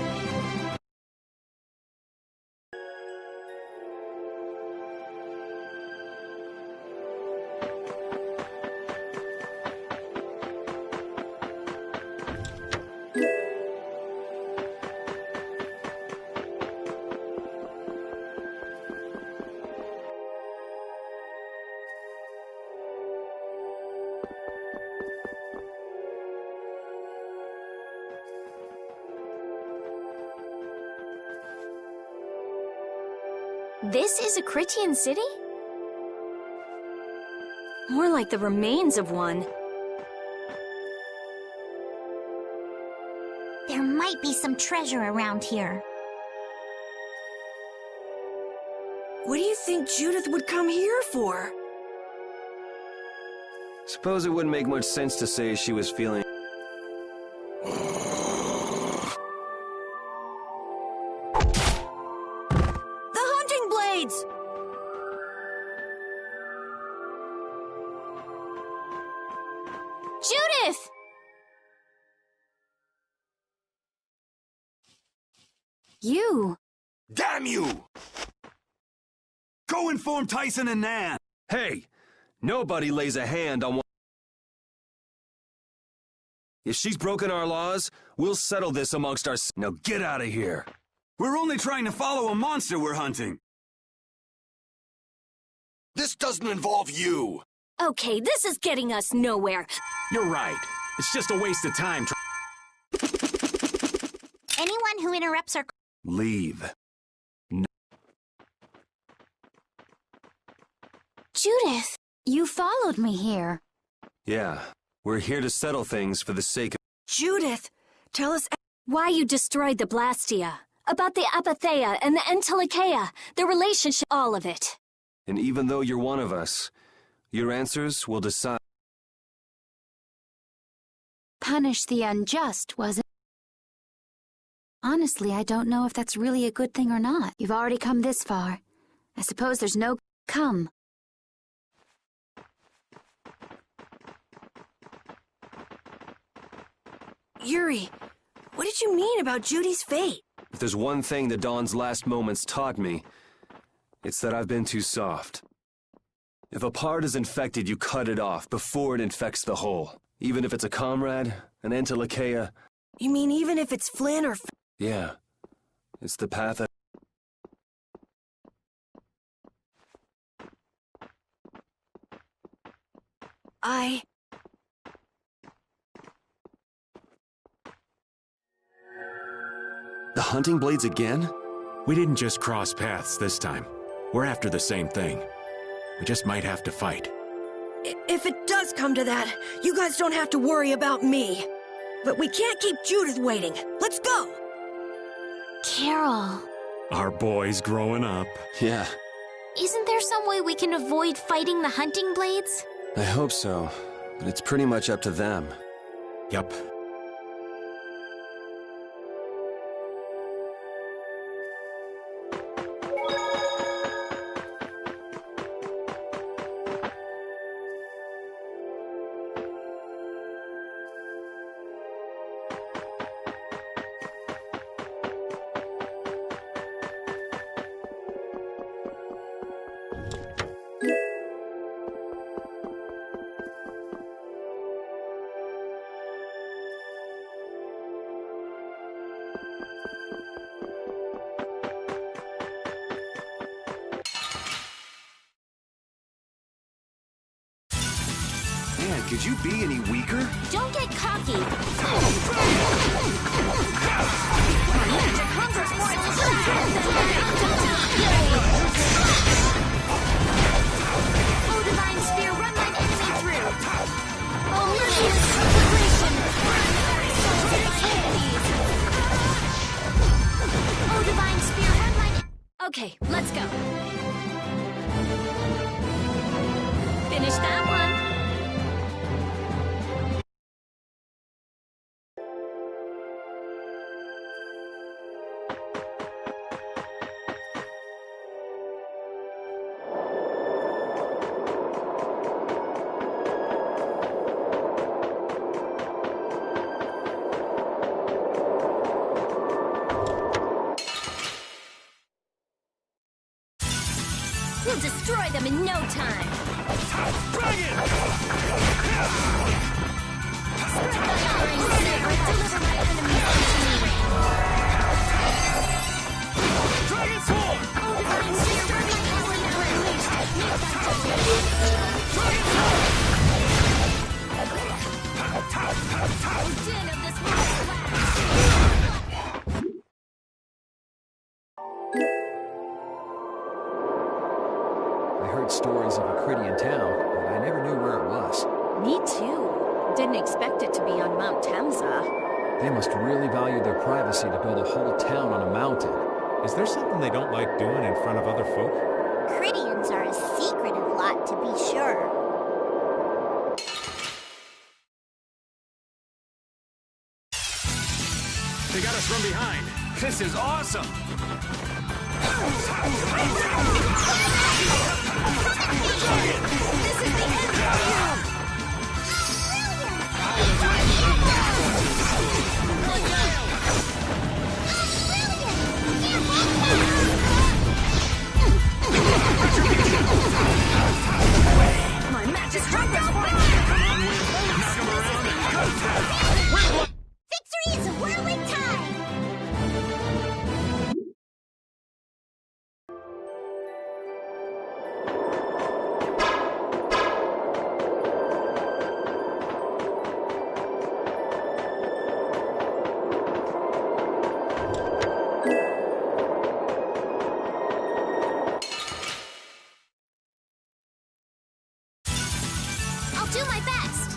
This is a Critian city? More like the remains of one. There might be some treasure around here. What do you think Judith would come here for? Suppose it wouldn't make much sense to say she was feeling... The hunting blades! Judith! You! Damn you! Go inform Tyson and Nan! Hey! Nobody lays a hand on one... If she's broken our laws, we'll settle this amongst our... Now get out of here! We're only trying to follow a monster we're hunting. This doesn't involve you! Okay, this is getting us nowhere. You're right. It's just a waste of time. Anyone who interrupts our... Leave. Judith, you followed me here. Yeah, we're here to settle things for the sake of... Judith, tell us... Why you destroyed the Blastia. About the Apatheia and the Entelikeia. The relationship, all of it. And even though you're one of us, your answers will decide... Punish the unjust, was it? Honestly, I don't know if that's really a good thing or not. You've already come this far. I suppose there's no... Come. Yuri, what did you mean about Judy's fate? If there's one thing the Dawn's last moments taught me, it's that I've been too soft. If a part is infected, you cut it off before it infects the whole. Even if it's a comrade, an Entelikeia... You mean even if it's Flynn or... Yeah. It's the path I... The hunting blades again? We didn't just cross paths this time. We're after the same thing. We just might have to fight. If it does come to that, you guys don't have to worry about me. But we can't keep Judith waiting. Let's go! Carol. Our boy's growing up. Yeah. Isn't there some way we can avoid fighting the hunting blades? I hope so, but it's pretty much up to them. Yup. Man, could you be any weaker? Don't get cocky. Magic hungers for its Oh, divine sphere, run mine enemy through. Oh, merciless conflagration, burn the very soul of its enemies. Oh, divine sphere, run mine... Okay, let's go. Finish that one. We'll destroy them in no time. Bring it! Spread the line, saber, deliver my enemies unto me. Dragon sword! Oh, divine sphere, burn my ally now unleashed. Make thy judgment. Dragon sword! Oh, din of this world's blast. I heard heard stories of a Cridian town, but I never knew where it was. Me too. Didn't expect it to be on Mount Temsa. They must really value their privacy to build a whole town on a mountain. Is there something they don't like doing in front of other folk? Cridians are a secretive lot, to be sure. They got us from behind. This is awesome. This is the end of you! My magic strike is Victory is a whirling tide! I'll do my best!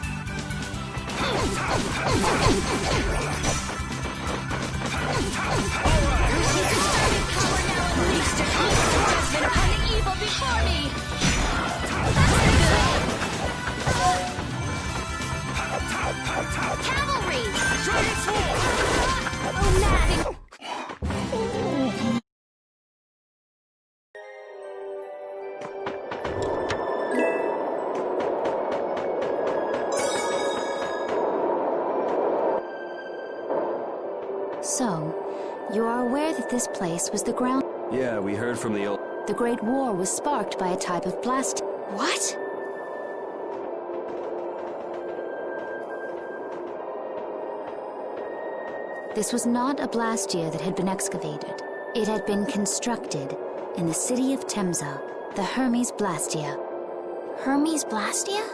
power now unleashed and judgment upon the evil before me! Cavalry! Oh, Maddie! So, you are aware that this place was the ground... Yeah, we heard from the old... The Great War was sparked by a type of blast... What? This was not a blastia that had been excavated. It had been constructed in the city of Temsa, the Hermes Blastia. Hermes Blastia?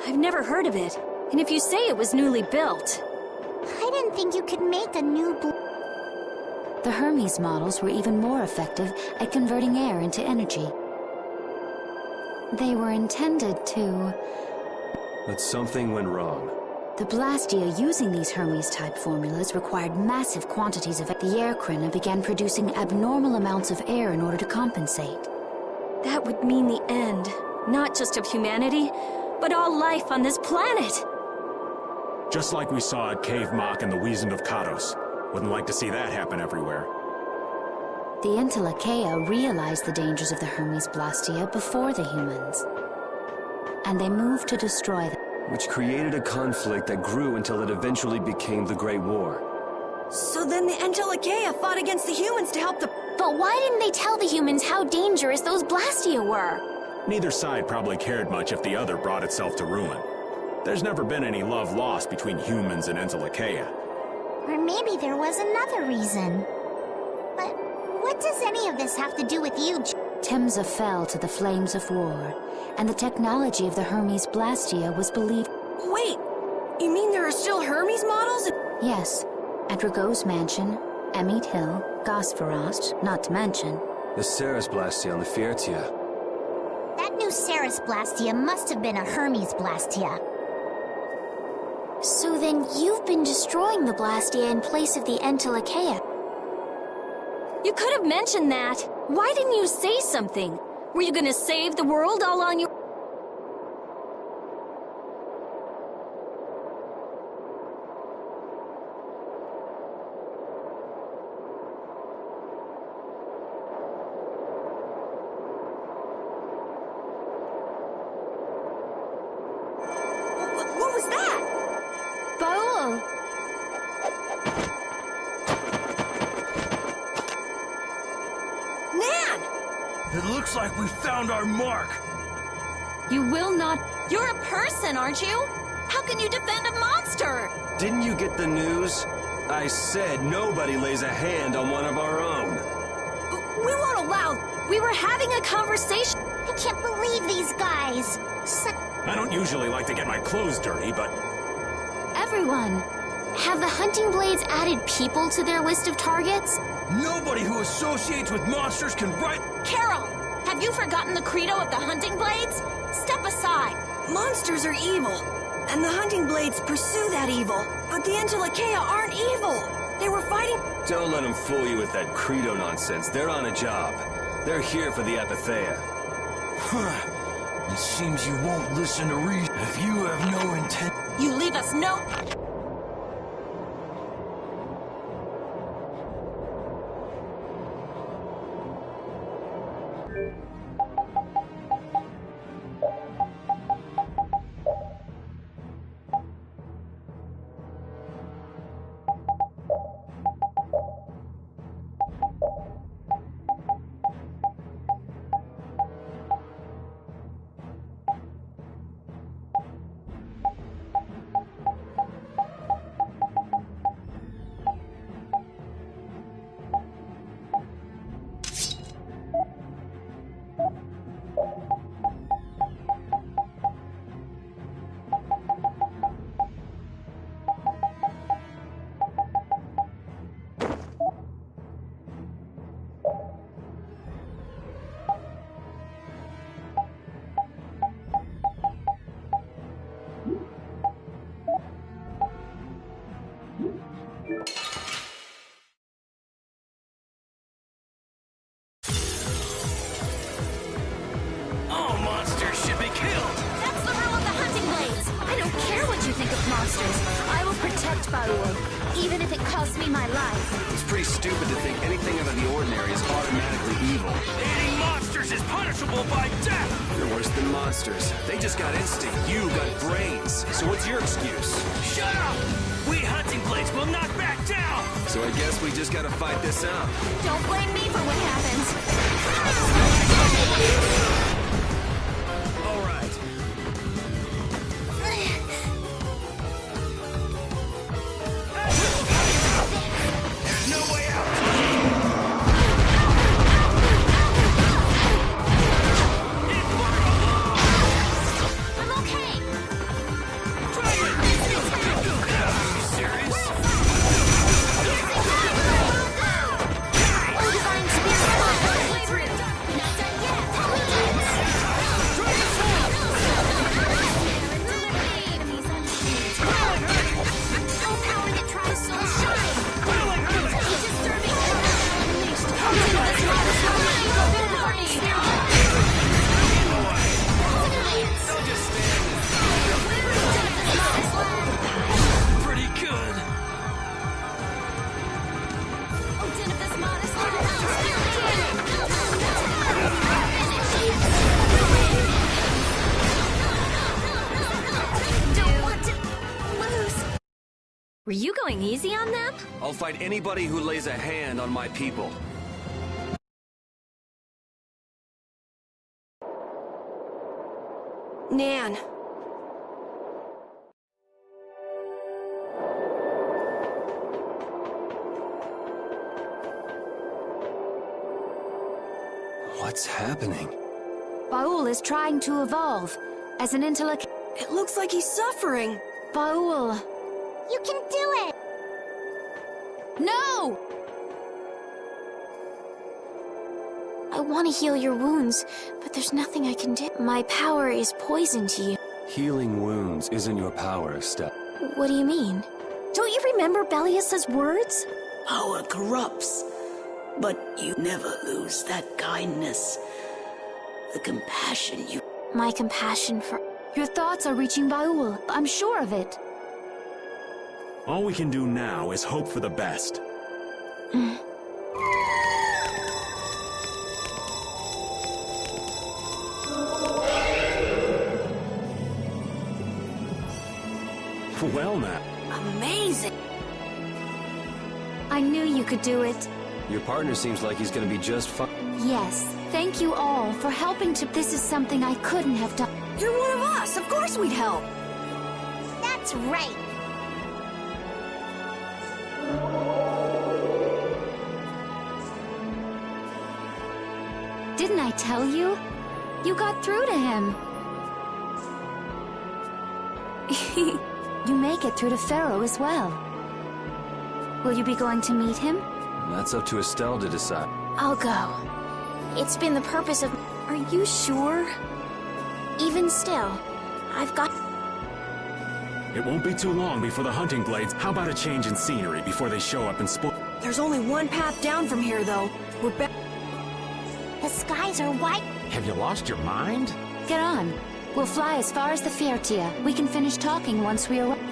I've never heard of it. And if you say it was newly built... I didn't think you could make a new The Hermes models were even more effective at converting air into energy. They were intended to... But something went wrong. The Blastia using these Hermes-type formulas required massive quantities of... The Airkrina began producing abnormal amounts of air in order to compensate. That would mean the end, not just of humanity, but all life on this planet. Just like we saw at Cave Mock and the Wiesent of Kados. Wouldn't like to see that happen everywhere. The Entelekea realized the dangers of the Hermes Blastia before the humans. And they moved to destroy them. Which created a conflict that grew until it eventually became the Great War. So then the Entelekea fought against the humans to help the... But why didn't they tell the humans how dangerous those Blastia were? Neither side probably cared much if the other brought itself to ruin. There's never been any love lost between humans and Entelekea. Or maybe there was another reason. But what does any of this have to do with you, Temsa fell to the flames of war, and the technology of the Hermes Blastia was believed... Wait! You mean there are still Hermes models? Yes. At Rago's mansion, Emmett Hill, Gosferost, not to mention... The Ceres Blastia on the Fiertia. That new Ceres Blastia must have been a Hermes Blastia. So then you've been destroying the Blastia in place of the Entelekea. You could have mentioned that. Why didn't you say something? Were you gonna save the world all on your... What was that? Baul! Nan! It looks like we found our mark. You will not... You're a person, aren't you? How can you defend a monster? Didn't you get the news? I said nobody lays a hand on one of our own. We won't allow... We were having a conversation. I can't believe these guys. I don't usually like to get my clothes dirty, but... Everyone, have the hunting blades added people to their list of targets? Nobody who associates with monsters can write... Carol, have Have you forgotten the credo of the hunting blades? Step aside. Monsters are evil, and the hunting blades pursue that evil. But the Angelicaea aren't evil. They were fighting... Don't let them fool you with that credo nonsense. They're on a job. They're here for the Apatheia. It seems you won't listen to reason if you have no intent. You leave us no... even if it costs me my life. It's pretty stupid to think anything out of the ordinary is automatically evil. Eating monsters is punishable by death! You're worse than monsters. They just got instinct. You got brains. So what's your excuse? Shut up! We hunting blades will not back down! So I guess we just gotta fight this out. Don't blame me for what happens. All right. There's no way out! I'm okay. Try it! Are you serious? Divine spirit halfway through. Not done yet. Enemies unsheathed. Oh, power that tries so shine. Disturbing unleashed. Don't just stand there. Pretty good. Don't want to lose. Were you going easy on them? I'll fight anybody who lays a hand on my people. Nan. What's happening? Baul is trying to evolve as an intellect. It looks like he's suffering. Baul. You can do it! No! I want to heal your wounds, but there's nothing I can do. My power is poison to you. Healing wounds isn't your power, Steph. What do you mean? Don't you remember Bellius's words? Power corrupts, but you never lose that kindness, the compassion you... My compassion for... Your thoughts are reaching Baul. I'm sure of it. All we can do now is hope for the best. Well now. Amazing. I knew you could do it. Your partner seems like he's gonna be just fine. Yes. Thank you all for helping to... This is something I couldn't have done. You're one of us. Of course we'd help. That's right. Didn't I tell you? You got through to him. You make it through to Pharaoh as well. Will you be going to meet him? That's up to Estelle to decide. I'll go. It's been the purpose of... Are you sure? Even still, I've got... It won't be too long before the hunting blades. How about a change in scenery before they show up and spoil? There's only one path down from here, though. We're back. The skies are white. Have you lost your mind? Get on. We'll fly as far as the Vesperia. We can finish talking once we arrive.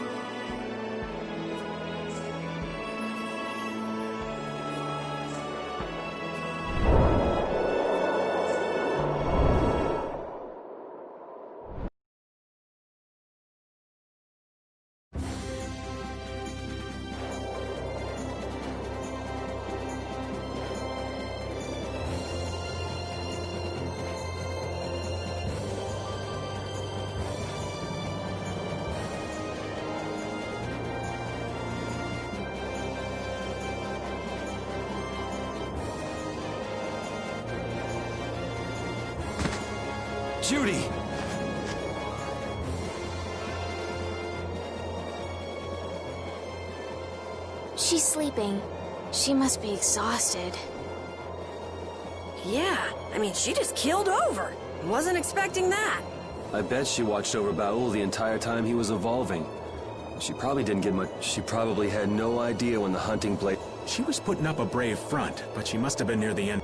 Judy! She's sleeping. She must be exhausted. Yeah, I mean, she just killed over. Wasn't expecting that. I bet she watched over Baul the entire time he was evolving. She probably didn't get much. She probably had no idea when the hunting blade... She was putting up a brave front, but she must have been near the end.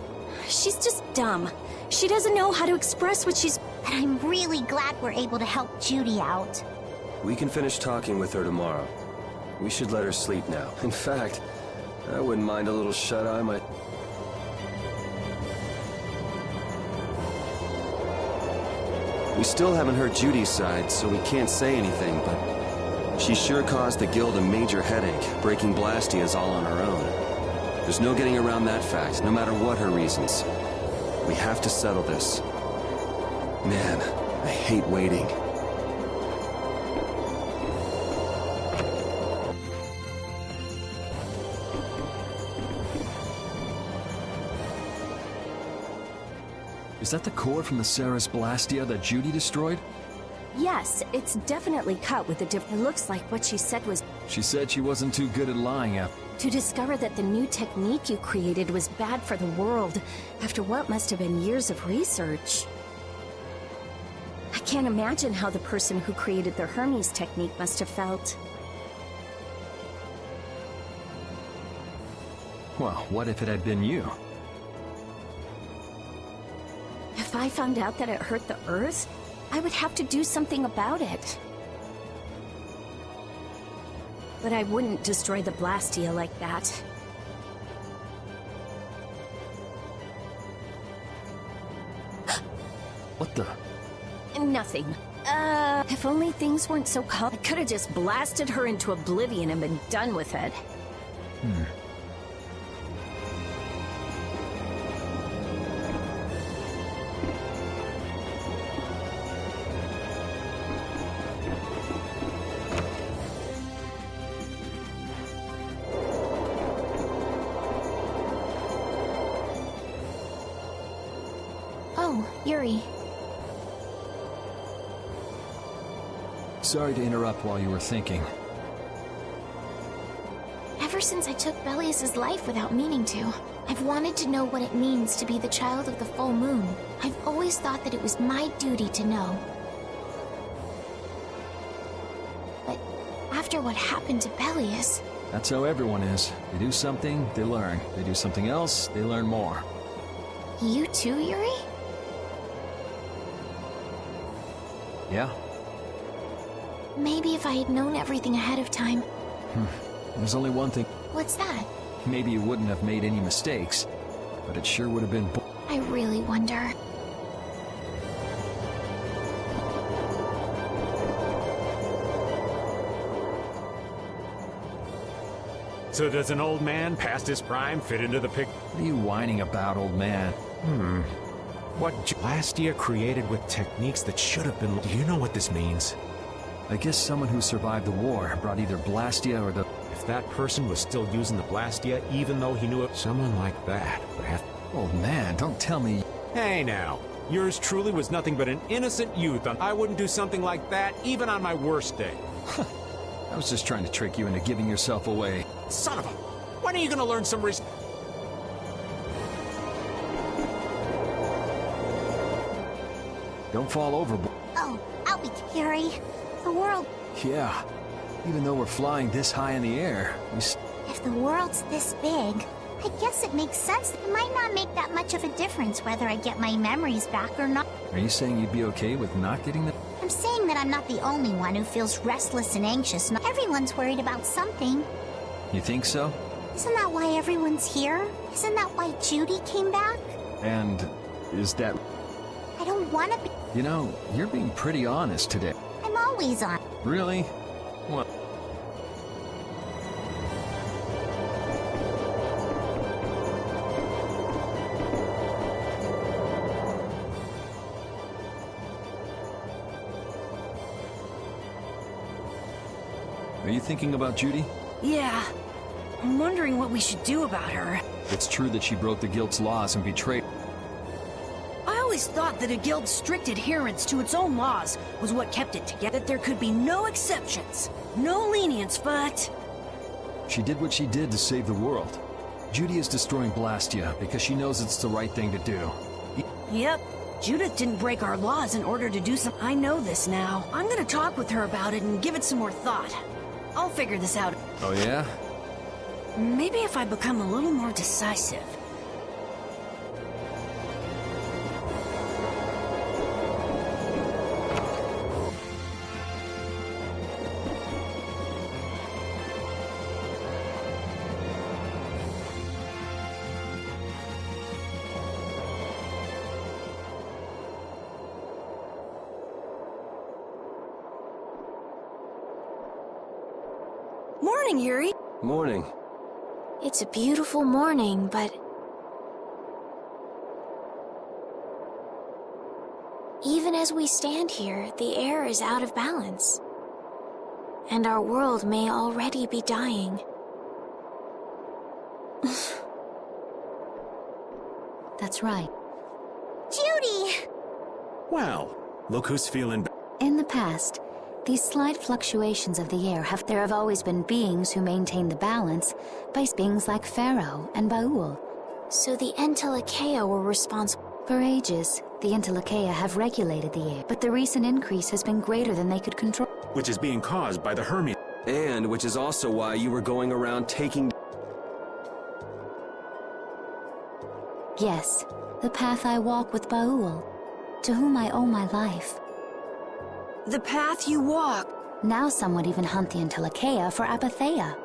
She's just dumb. She doesn't know how to express what she's... And I'm really glad we're able to help Judy out. We can finish talking with her tomorrow. We should let her sleep now. In fact, I wouldn't mind a little shut-eye. We still haven't heard Judy's side, so we can't say anything, but she sure caused the guild a major headache, breaking Blastias all on her own. There's no getting around that fact, no matter what her reasons. We have to settle this. Man, I hate waiting. Is that the core from the Ceres Blastia that Judy destroyed? Yes, it's definitely cut with a It looks like what she said was... She said she wasn't too good at lying to discover that the new technique you created was bad for the world, after what must have been years of research. I can't imagine how the person who created the Hermes technique must have felt. Well, what if it had been you? If I found out that it hurt the Earth, I would have to do something about it. But I wouldn't destroy the Blastia like that. What the? Nothing. If only things weren't so calm, I could have just blasted her into oblivion and been done with it. Oh, Yuri. Sorry to interrupt while you were thinking. Ever since I took Belius's life without meaning to, I've wanted to know what it means to be the child of the full moon. I've always thought that it was my duty to know. But after what happened to Belius... That's how everyone is. They do something, they learn. They do something else, they learn more. You too, Yuri? Yeah. Maybe if I had known everything ahead of time. There's only one thing. What's that? Maybe you wouldn't have made any mistakes, but it sure would have been... I really wonder. So does an old man past his prime fit into the pic? What are you whining about, old man? What Blastia created with techniques that should have been... Do you know what this means? I guess someone who survived the war brought either Blastia or the... If that person was still using the Blastia, even though he knew it, someone like that would have... Old man, don't tell me... Hey now, yours truly was nothing but an innocent youth. I wouldn't do something like that, even on my worst day. I was just trying to trick you into giving yourself away. Son of a... When are you gonna learn some Don't fall overboard. Oh, I'll be Yuri. The world... Yeah. Even though we're flying this high in the air, If the world's this big, I guess it makes sense. It might not make that much of a difference whether I get my memories back or not. Are you saying you'd be okay with not getting them? I'm saying that I'm not the only one who feels restless and anxious. Everyone's worried about something. You think so? Isn't that why everyone's here? Isn't that why Judy came back? And is that... I don't want to be... You know, you're being pretty honest today. I'm always on. Really? What? Are you thinking about Judy? Yeah. I'm wondering what we should do about her. It's true that she broke the guild's laws and betrayed... I always thought that a guild's strict adherence to its own laws was what kept it together. That there could be no exceptions, no lenience, but... She did what she did to save the world. Judy is destroying Blastia because she knows it's the right thing to do. Yep. Judith didn't break our laws in order to do something. I know this now. I'm gonna talk with her about it and give it some more thought. I'll figure this out. Oh yeah? Maybe if I become a little more decisive. Morning, Yuri. Morning. It's a beautiful morning, but... even as we stand here, the air is out of balance. And our world may already be dying. That's right. Judy! Well, look who's feeling... In the past, these slight fluctuations of the air there have always been beings who maintain the balance by beings like Pharaoh and Baul. So the Entelekea were responsible. For ages, the Entelekea have regulated the air, but the recent increase has been greater than they could control. Which is being caused by the Hermes. And which is also why you were going around taking... Yes, the path I walk with Baul, to whom I owe my life. The path you walk. Now some would even hunt the Entelekea for apatheia.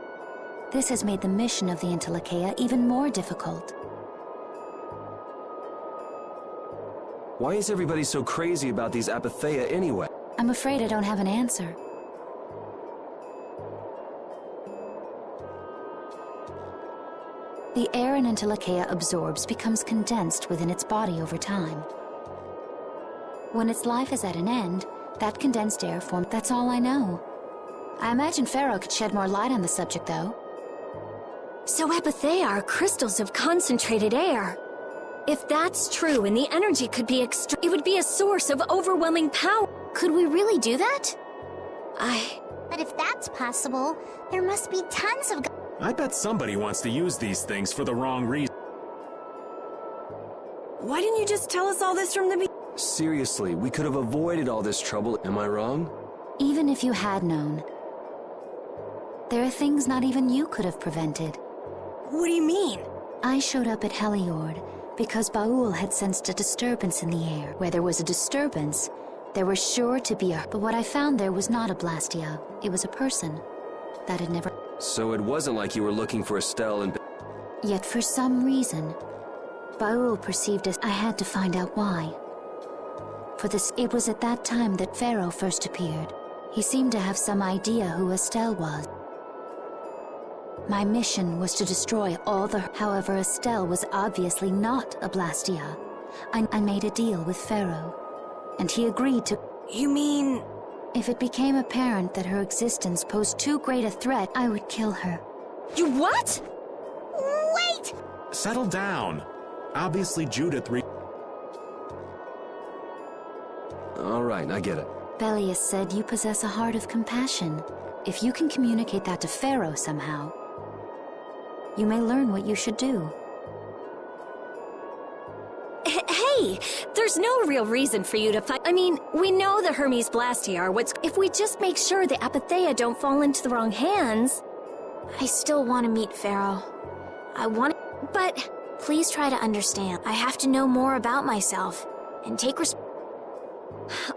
This has made the mission of the Entelekea even more difficult. Why is everybody so crazy about these apatheia anyway? I'm afraid I don't have an answer. The air an Entelekea absorbs becomes condensed within its body over time. When its life is at an end, that condensed air formed. That's all I know. I imagine Pharaoh could shed more light on the subject, though. So apatheia are crystals of concentrated air. If that's true and the energy could be it would be a source of overwhelming power. Could we really do that? But if that's possible, there must be tons of... I bet somebody wants to use these things for the wrong reason. Why didn't you just tell us all this from the beginning? Seriously, we could have avoided all this trouble. Am I wrong? Even if you had known, there are things not even you could have prevented. What do you mean? I showed up at Heliord because Baul had sensed a disturbance in the air. Where there was a disturbance, there was sure to be a... But what I found there was not a Blastia. It was a person. That had never... So it wasn't like you were looking for Estelle and... Yet for some reason, Baul perceived as... I had to find out why. For this, it was at that time that Pharaoh first appeared. He seemed to have some idea who Estelle was. My mission was to destroy all the... However, Estelle was obviously not a Blastia. I made a deal with Pharaoh, and he agreed to... You mean... If it became apparent that her existence posed too great a threat, I would kill her. You what? Wait! Settle down. Obviously, Judith All right, I get it. Belius said you possess a heart of compassion. If you can communicate that to Pharaoh somehow, you may learn what you should do. Hey, Hey, there's no real reason for you to fight. I mean, we know the Hermes Blasti are what's... If we just make sure the Apatheia don't fall into the wrong hands... I still want to meet Pharaoh. I want... But... Please try to understand. I have to know more about myself. And take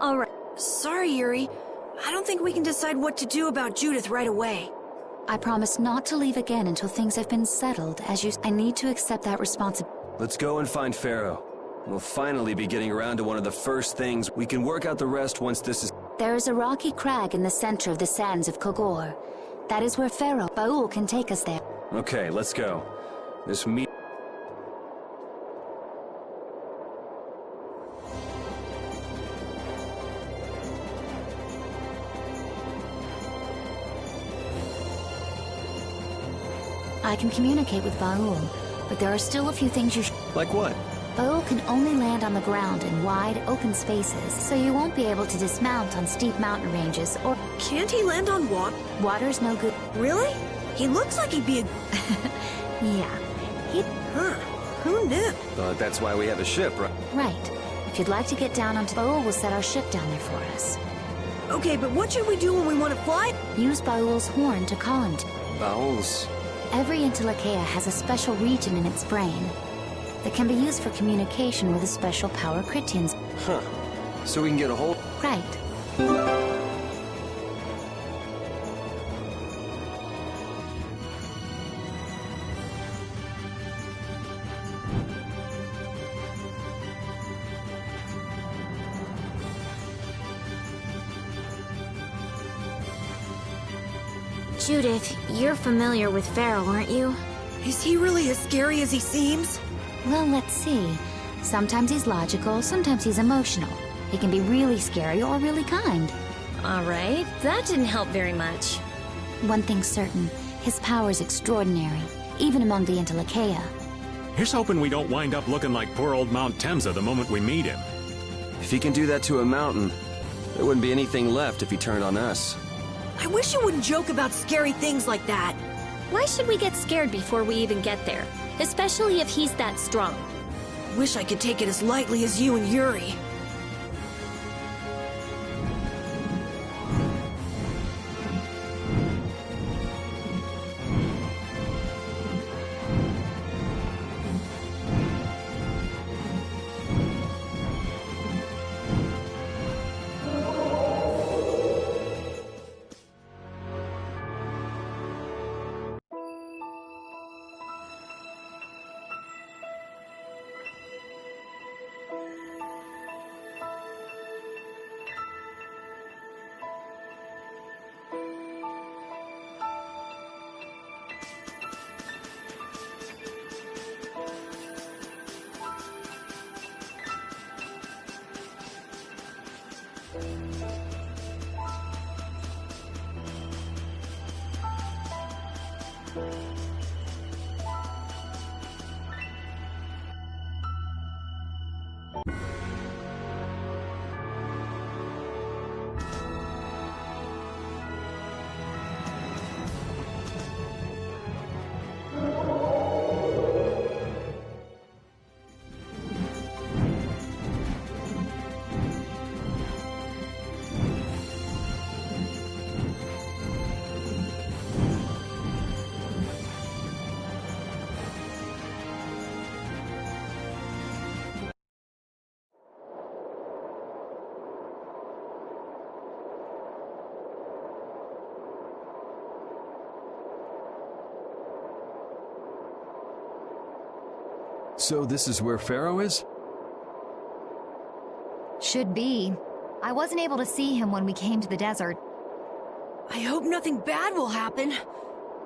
Alright. Sorry, Yuri. I don't think we can decide what to do about Judith right away. I promise not to leave again until things have been settled, as you... I need to accept that responsibility. Let's go and find Pharaoh. We'll finally be getting around to one of the first things. We can work out the rest once this is... There is a rocky crag in the center of the sands of Kogor. That is where Pharaoh Baul can take us there. Okay, let's go. This meet... I can communicate with Baul, but there are still a few things you Like what? Baul can only land on the ground in wide, open spaces, so you won't be able to dismount on steep mountain ranges, or... Can't he land on water? Water's no good. Really? He looks like he'd be a... Yeah. Huh. Who knew? That's why we have a ship, right? Right. If you'd like to get down onto... Baul will set our ship down there for us. Okay, but what should we do when we want to fly? Use Baul's horn to call him to... Baul's... Every Intellikeia has a special region in its brain that can be used for communication with a special power Critians. Huh. So we can get a hold... Right. Judith, you're familiar with Pharaoh, aren't you? Is he really as scary as he seems? Well, let's see. Sometimes he's logical, sometimes he's emotional. He can be really scary or really kind. Alright, that didn't help very much. One thing's certain, his power's extraordinary, even among the Intellikeia. Here's hoping we don't wind up looking like poor old Mount Temsa the moment we meet him. If he can do that to a mountain, there wouldn't be anything left if he turned on us. I wish you wouldn't joke about scary things like that. Why should we get scared before we even get there? Especially if he's that strong. Wish I could take it as lightly as you and Yuri. So this is where Pharaoh is? Should be. I wasn't able to see him when we came to the desert. I hope nothing bad will happen.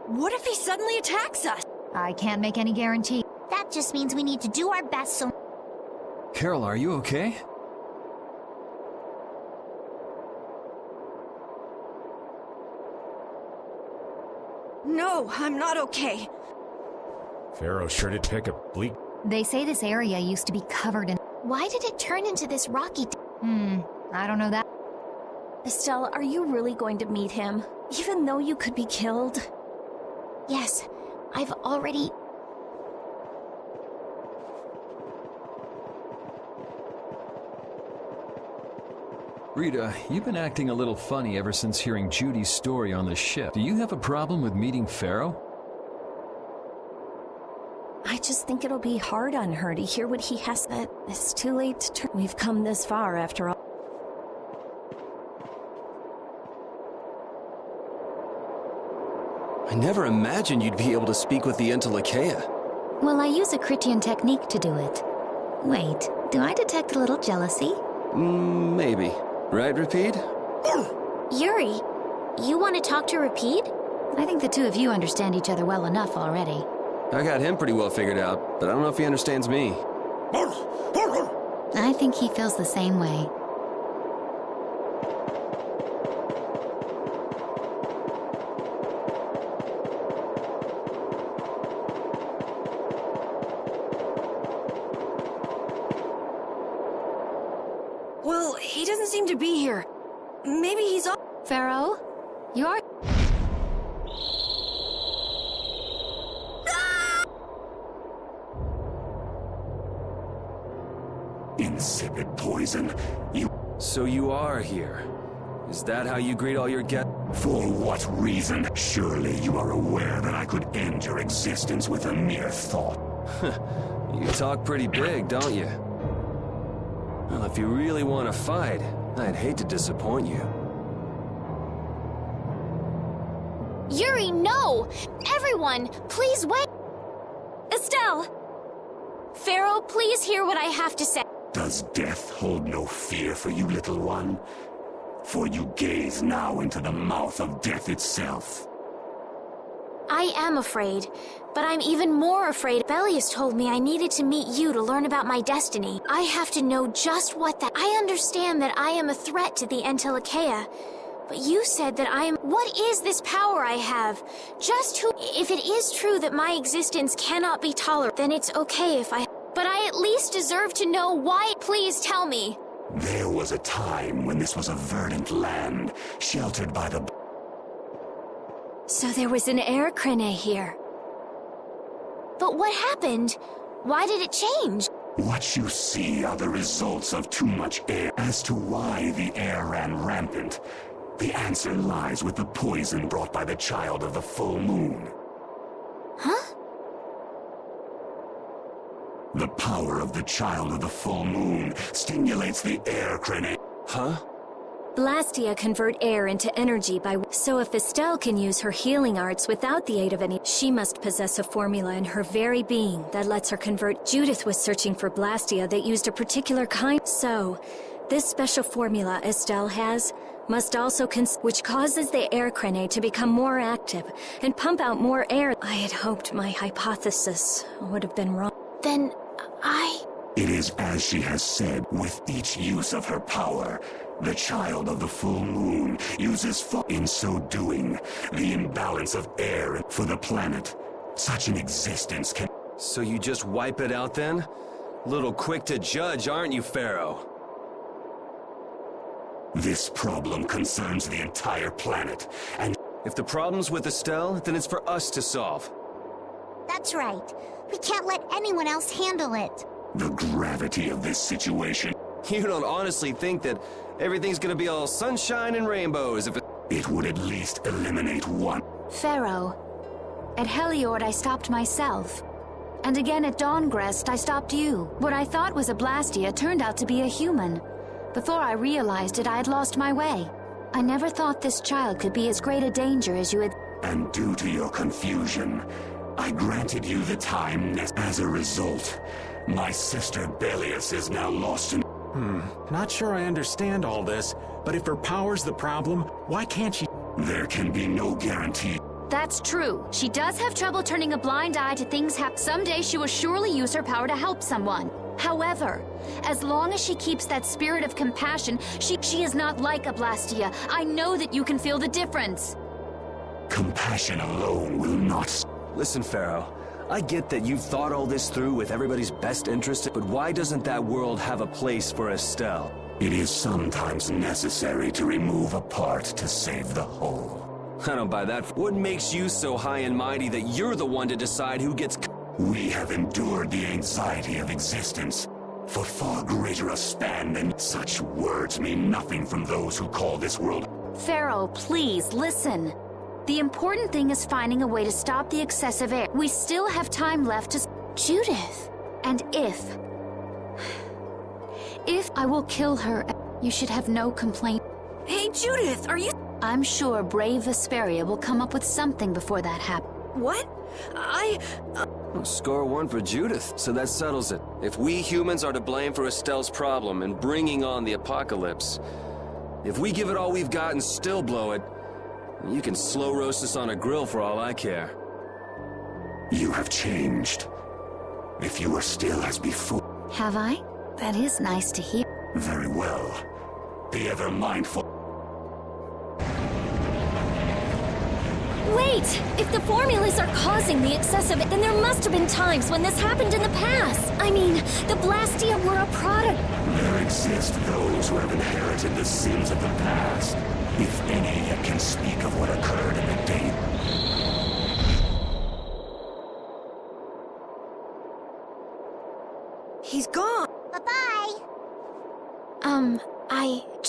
What if he suddenly attacks us? I can't make any guarantee. That just means we need to do our best so... Carol, are you okay? No, I'm not okay. Pharaoh sure did pick a bleak... They say this area used to be covered in... Why did it turn into this rocky... I don't know that. Estelle, are you really going to meet him? Even though you could be killed? Yes, I've already... Rita, you've been acting a little funny ever since hearing Judy's story on the ship. Do you have a problem with meeting Pharaoh? I just think it'll be hard on her to hear what he has that it's too late to turn. We've come this far after all. I never imagined you'd be able to speak with the Entelekea. Well, I use a Critian technique to do it. Wait, do I detect a little jealousy? Maybe. Right, Rapide? Yuri, you want to talk to Rapide? I think the two of you understand each other well enough already. I got him pretty well figured out, but I don't know if he understands me. I think he feels the same way. Well, he doesn't seem to be here. Maybe he's off. Pharaoh, you are... Insipid poison. You... So you are here. Is that how you greet all your guests? For what reason? Surely you are aware that I could end your existence with a mere thought. You talk pretty big, don't you? Well, if you really want to fight, I'd hate to disappoint you. Yuri, no! Everyone, please wait! Estelle! Pharaoh, please hear what I have to say. Does death hold no fear for you, little one? For you gaze now into the mouth of death itself. I am afraid, but I'm even more afraid. Belius told me I needed to meet you to learn about my destiny. I have to know just what that... I understand that I am a threat to the Entelekea, but you said that I am... What is this power I have? Just who... If it is true that my existence cannot be tolerated, then it's okay if I... But I at least deserve to know why. Please tell me. There was a time when this was a verdant land, sheltered by the... So there was an air crane here. But what happened? Why did it change? What you see are the results of too much air. As to why the air ran rampant, the answer lies with the poison brought by the child of the full moon. Huh? The power of the child of the full moon stimulates the air crane. Huh? Blastia convert air into energy by... So if Estelle can use her healing arts without the aid of any... She must possess a formula in her very being that lets her convert... Judith was searching for Blastia that used a particular kind... So, this special formula Estelle has must also which causes the air crane to become more active and pump out more air. I had hoped my hypothesis would have been wrong. Then, It is as she has said, with each use of her power, the child of the full moon uses in so doing, the imbalance of air for the planet. Such an existence can... So you just wipe it out then? Little quick to judge, aren't you, Pharaoh? This problem concerns the entire planet, and... If the problem's with Estelle, then it's for us to solve. That's right. We can't let anyone else handle it. The gravity of this situation... You don't honestly think that everything's gonna be all sunshine and rainbows if it would at least eliminate one. Pharaoh, at Heliord I stopped myself. And again at Dawngrest I stopped you. What I thought was a Blastia turned out to be a human. Before I realized it, I had lost my way. I never thought this child could be as great a danger as you had... And due to your confusion, I granted you the time as a result. My sister Belius is now lost in... Not sure I understand all this, but if her power's the problem, why can't she... There can be no guarantee. That's true. She does have trouble turning a blind eye to things someday she will surely use her power to help someone. However, as long as she keeps that spirit of compassion, she is not like a Blastia. I know that you can feel the difference. Compassion alone will not... Listen, Pharaoh, I get that you've thought all this through with everybody's best interest, but why doesn't that world have a place for Estelle? It is sometimes necessary to remove a part to save the whole. I don't buy that. What makes you so high and mighty that you're the one to decide who gets... We have endured the anxiety of existence. For far greater a span than such words mean nothing from those who call this world. Pharaoh, please, listen. The important thing is finding a way to stop the excessive air. We still have time left to... Judith. And if I will kill her, you should have no complaint. Hey, Judith, are you... I'm sure brave Vesperia will come up with something before that happens. What? Well, score one for Judith, so that settles it. If we humans are to blame for Estelle's problem and bringing on the apocalypse, if we give it all we've got and still blow it, you can slow roast us on a grill for all I care. You have changed. If you are still as before... Have I? That is nice to hear. Very well. Be ever mindful. Wait! If the formulas are causing the excessive, then there must have been times when this happened in the past. I mean, the Blastia were a product. There exist those who have inherited the sins of the past. If any yet can speak of what occurred in the day. He's gone. Bye-bye.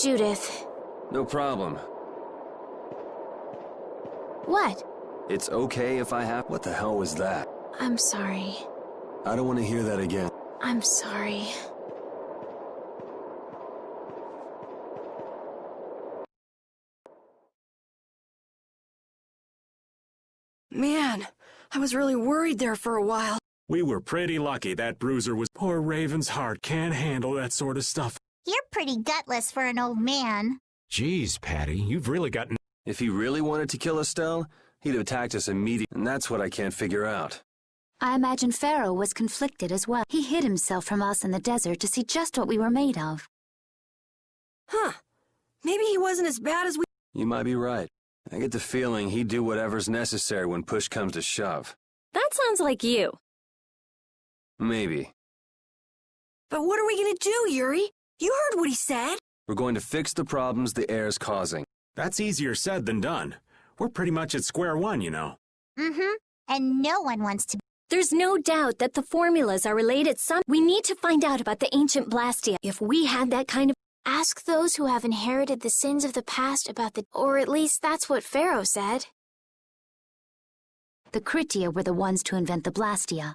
Judith. No problem. What? It's okay if I have... What the hell was that? I'm sorry. I don't want to hear that again. I'm sorry. Man, I was really worried there for a while. We were pretty lucky that bruiser was... Poor Raven's heart can't handle that sort of stuff. You're pretty gutless for an old man. Jeez, Patty, you've really gotten... If he really wanted to kill Estelle, he'd have attacked us immediately, and that's what I can't figure out. I imagine Pharaoh was conflicted as well. He hid himself from us in the desert to see just what we were made of. Huh. Maybe he wasn't as bad as we... You might be right. I get the feeling he'd do whatever's necessary when push comes to shove. That sounds like you. Maybe. But what are we gonna do, Yuri? You heard what he said. We're going to fix the problems the air's causing. That's easier said than done. We're pretty much at square one, you know. Mm-hmm. And no one wants to... There's no doubt that the formulas are related some... We need to find out about the ancient Blastia. If we had that kind of... Ask those who have inherited the sins of the past about the... Or at least that's what Pharaoh said. The Critia were the ones to invent the Blastia.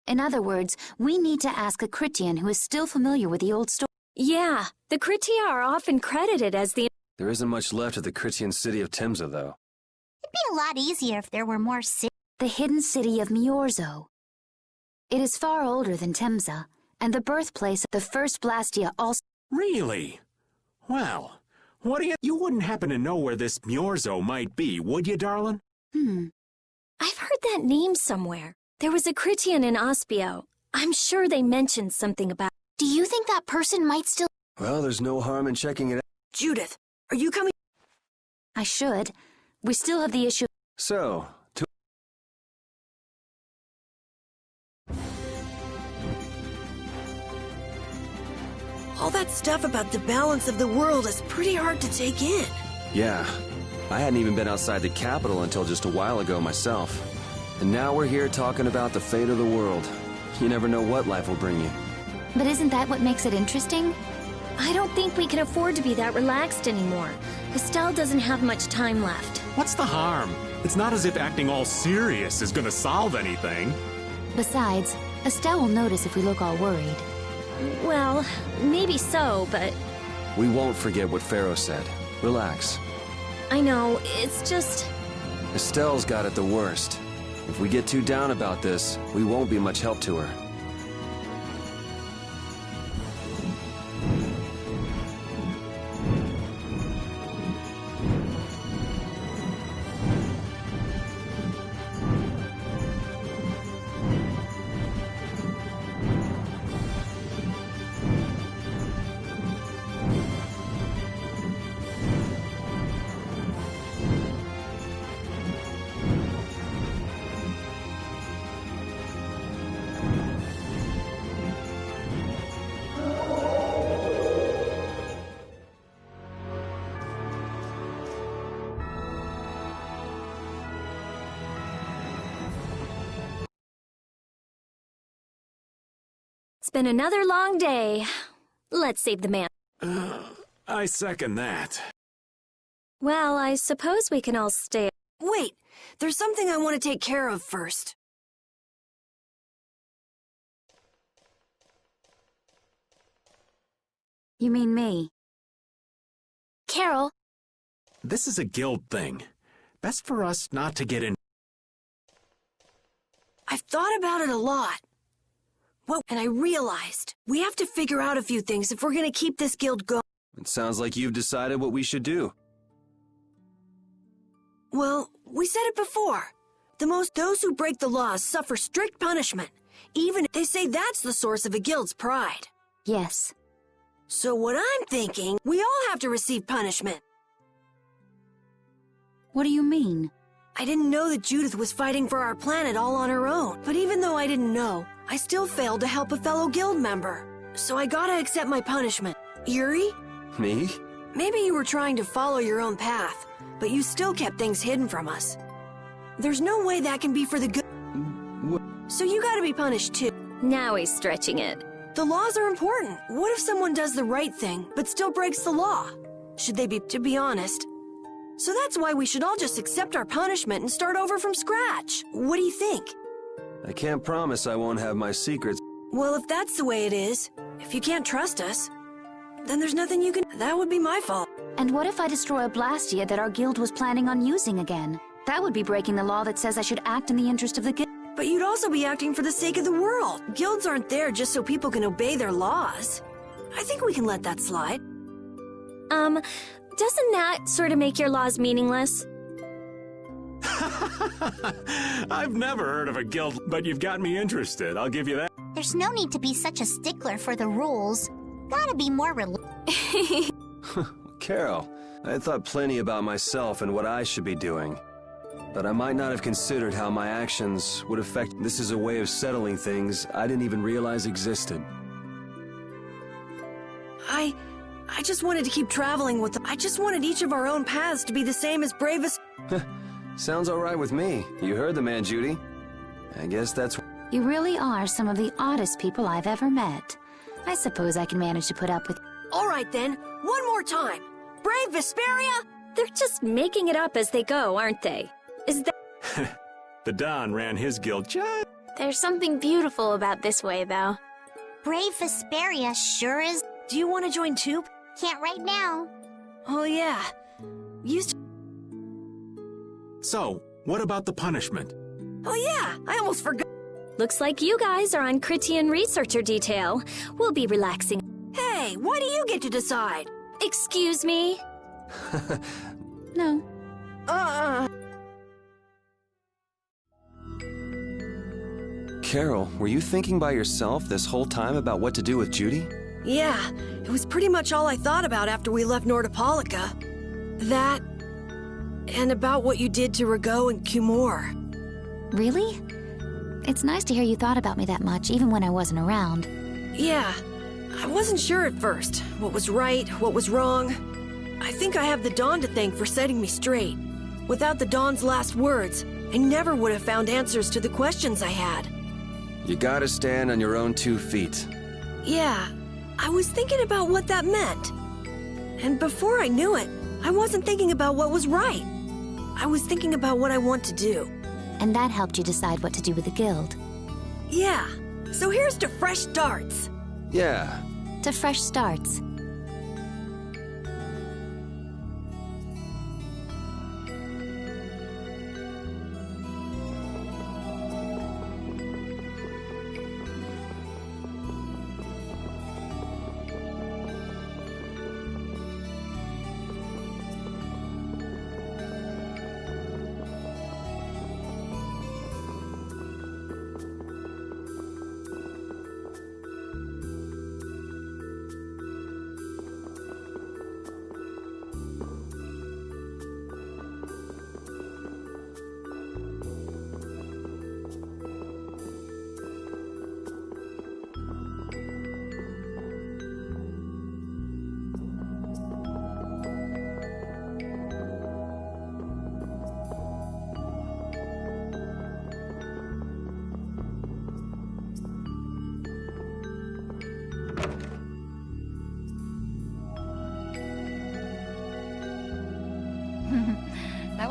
In other words, we need to ask a Critian who is still familiar with the old story. Yeah, the Critia are often credited as the... There isn't much left of the Critian city of Timza, though. It'd be a lot easier if there were more The hidden city of Miorzo. It is far older than Timza, and the birthplace of the first Blastia also... Really? Well, what do you... You wouldn't happen to know where this Miorzo might be, would you, darling? I've heard that name somewhere. There was a Critian in Ospio. I'm sure they mentioned something about... Do you think that person might still... Well, there's no harm in checking it out. Judith, are you coming? I should. We still have the issue... So, All that stuff about the balance of the world is pretty hard to take in. Yeah. I hadn't even been outside the capital until just a while ago myself. And now we're here talking about the fate of the world. You never know what life will bring you. But isn't that what makes it interesting? I don't think we can afford to be that relaxed anymore. Estelle doesn't have much time left. What's the harm? It's not as if acting all serious is gonna solve anything. Besides, Estelle will notice if we look all worried. Well, maybe so, but... We won't forget what Pharaoh said. Relax. I know, it's just... Estelle's got it the worst. If we get too down about this, we won't be much help to her. It's been another long day. Let's save the man. I second that. Well, I suppose we can all stay. Wait, there's something I want to take care of first. You mean me? Carol. This is a guild thing. Best for us not to get in. I've thought about it a lot. Well, and I realized we have to figure out a few things if we're going to keep this guild going. It sounds like you've decided what we should do. Well, we said it before. Those who break the laws suffer strict punishment. Even if they say that's the source of a guild's pride. Yes. So what I'm thinking, we all have to receive punishment. What do you mean? I didn't know that Judith was fighting for our planet all on her own. But even though I didn't know, I still failed to help a fellow guild member. So I gotta accept my punishment. Yuri? Me? Maybe you were trying to follow your own path, but you still kept things hidden from us. There's no way that can be for the good. So you gotta be punished too. Now he's stretching it. The laws are important. What if someone does the right thing, but still breaks the law? Should they be, to be honest? So that's why we should all just accept our punishment and start over from scratch. What do you think? I can't promise I won't have my secrets. Well, if that's the way it is, if you can't trust us, then there's nothing you can... That would be my fault. And what if I destroy a Blastia that our guild was planning on using again? That would be breaking the law that says I should act in the interest of the guild. But you'd also be acting for the sake of the world. Guilds aren't there just so people can obey their laws. I think we can let that slide. Doesn't that sort of make your laws meaningless? I've never heard of a guild, but you've got me interested. I'll give you that. There's no need to be such a stickler for the rules. Gotta be more Carol, I thought plenty about myself and what I should be doing. But I might not have considered how my actions would affect... This is a way of settling things I didn't even realize existed. I just wanted to keep traveling with them. I just wanted each of our own paths to be the same as bravest... Sounds all right with me. You heard the man, Judy. I guess that's... You really are some of the oddest people I've ever met. I suppose I can manage to put up with... All right then, one more time. Brave Vesperia? They're just making it up as they go, aren't they? Is that... The Don ran his guild just... There's something beautiful about this way, though. Brave Vesperia sure is. Do you want to join too? Can't right now. Oh yeah. Used to... So, what about the punishment? Oh yeah, I almost forgot. Looks like you guys are on Critian researcher detail. We'll be relaxing. Hey, why do you get to decide? Excuse me? No. Carol, were you thinking by yourself this whole time about what to do with Judy? Yeah, it was pretty much all I thought about after we left Nordopolica. That, and about what you did to Rigaud and Cumore. Really? It's nice to hear you thought about me that much, even when I wasn't around. Yeah, I wasn't sure at first. What was right, what was wrong. I think I have the Dawn to thank for setting me straight. Without the Dawn's last words, I never would have found answers to the questions I had. You gotta stand on your own 2 feet. Yeah, I was thinking about what that meant. And before I knew it, I wasn't thinking about what was right. I was thinking about what I want to do. And that helped you decide what to do with the guild. Yeah, so here's to fresh starts. Yeah. To fresh starts.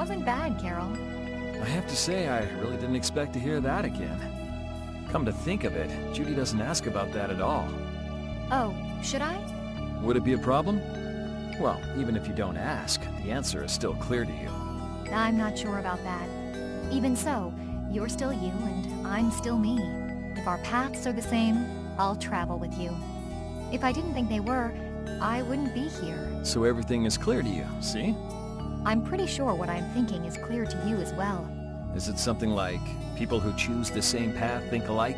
wasn't bad, Carol. I have to say, I really didn't expect to hear that again. Come to think of it, Judy doesn't ask about that at all. Oh, should I? Would it be a problem? Well, even if you don't ask, the answer is still clear to you. I'm not sure about that. Even so, you're still you and I'm still me. If our paths are the same, I'll travel with you. If I didn't think they were, I wouldn't be here. So everything is clear to you, see? I'm pretty sure what I'm thinking is clear to you as well. Is it something like people who choose the same path think alike?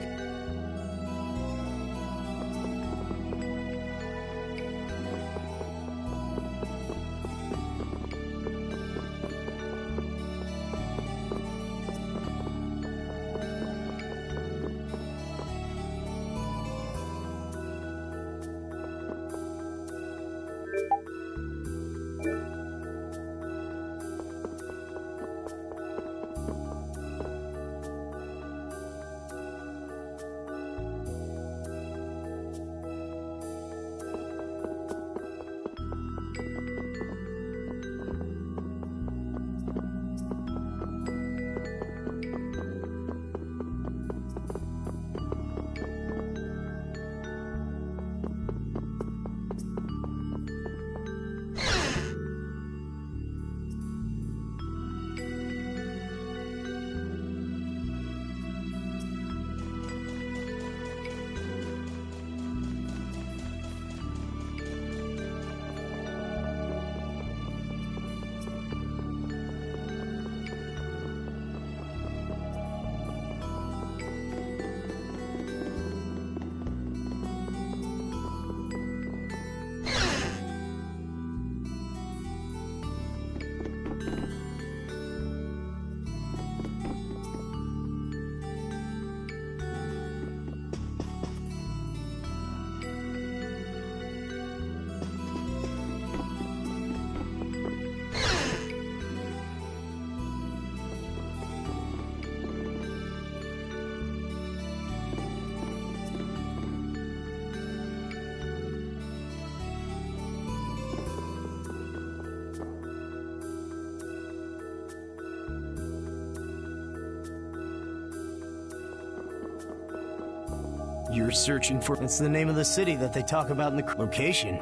You're searching for... It's the name of the city that they talk about in the location.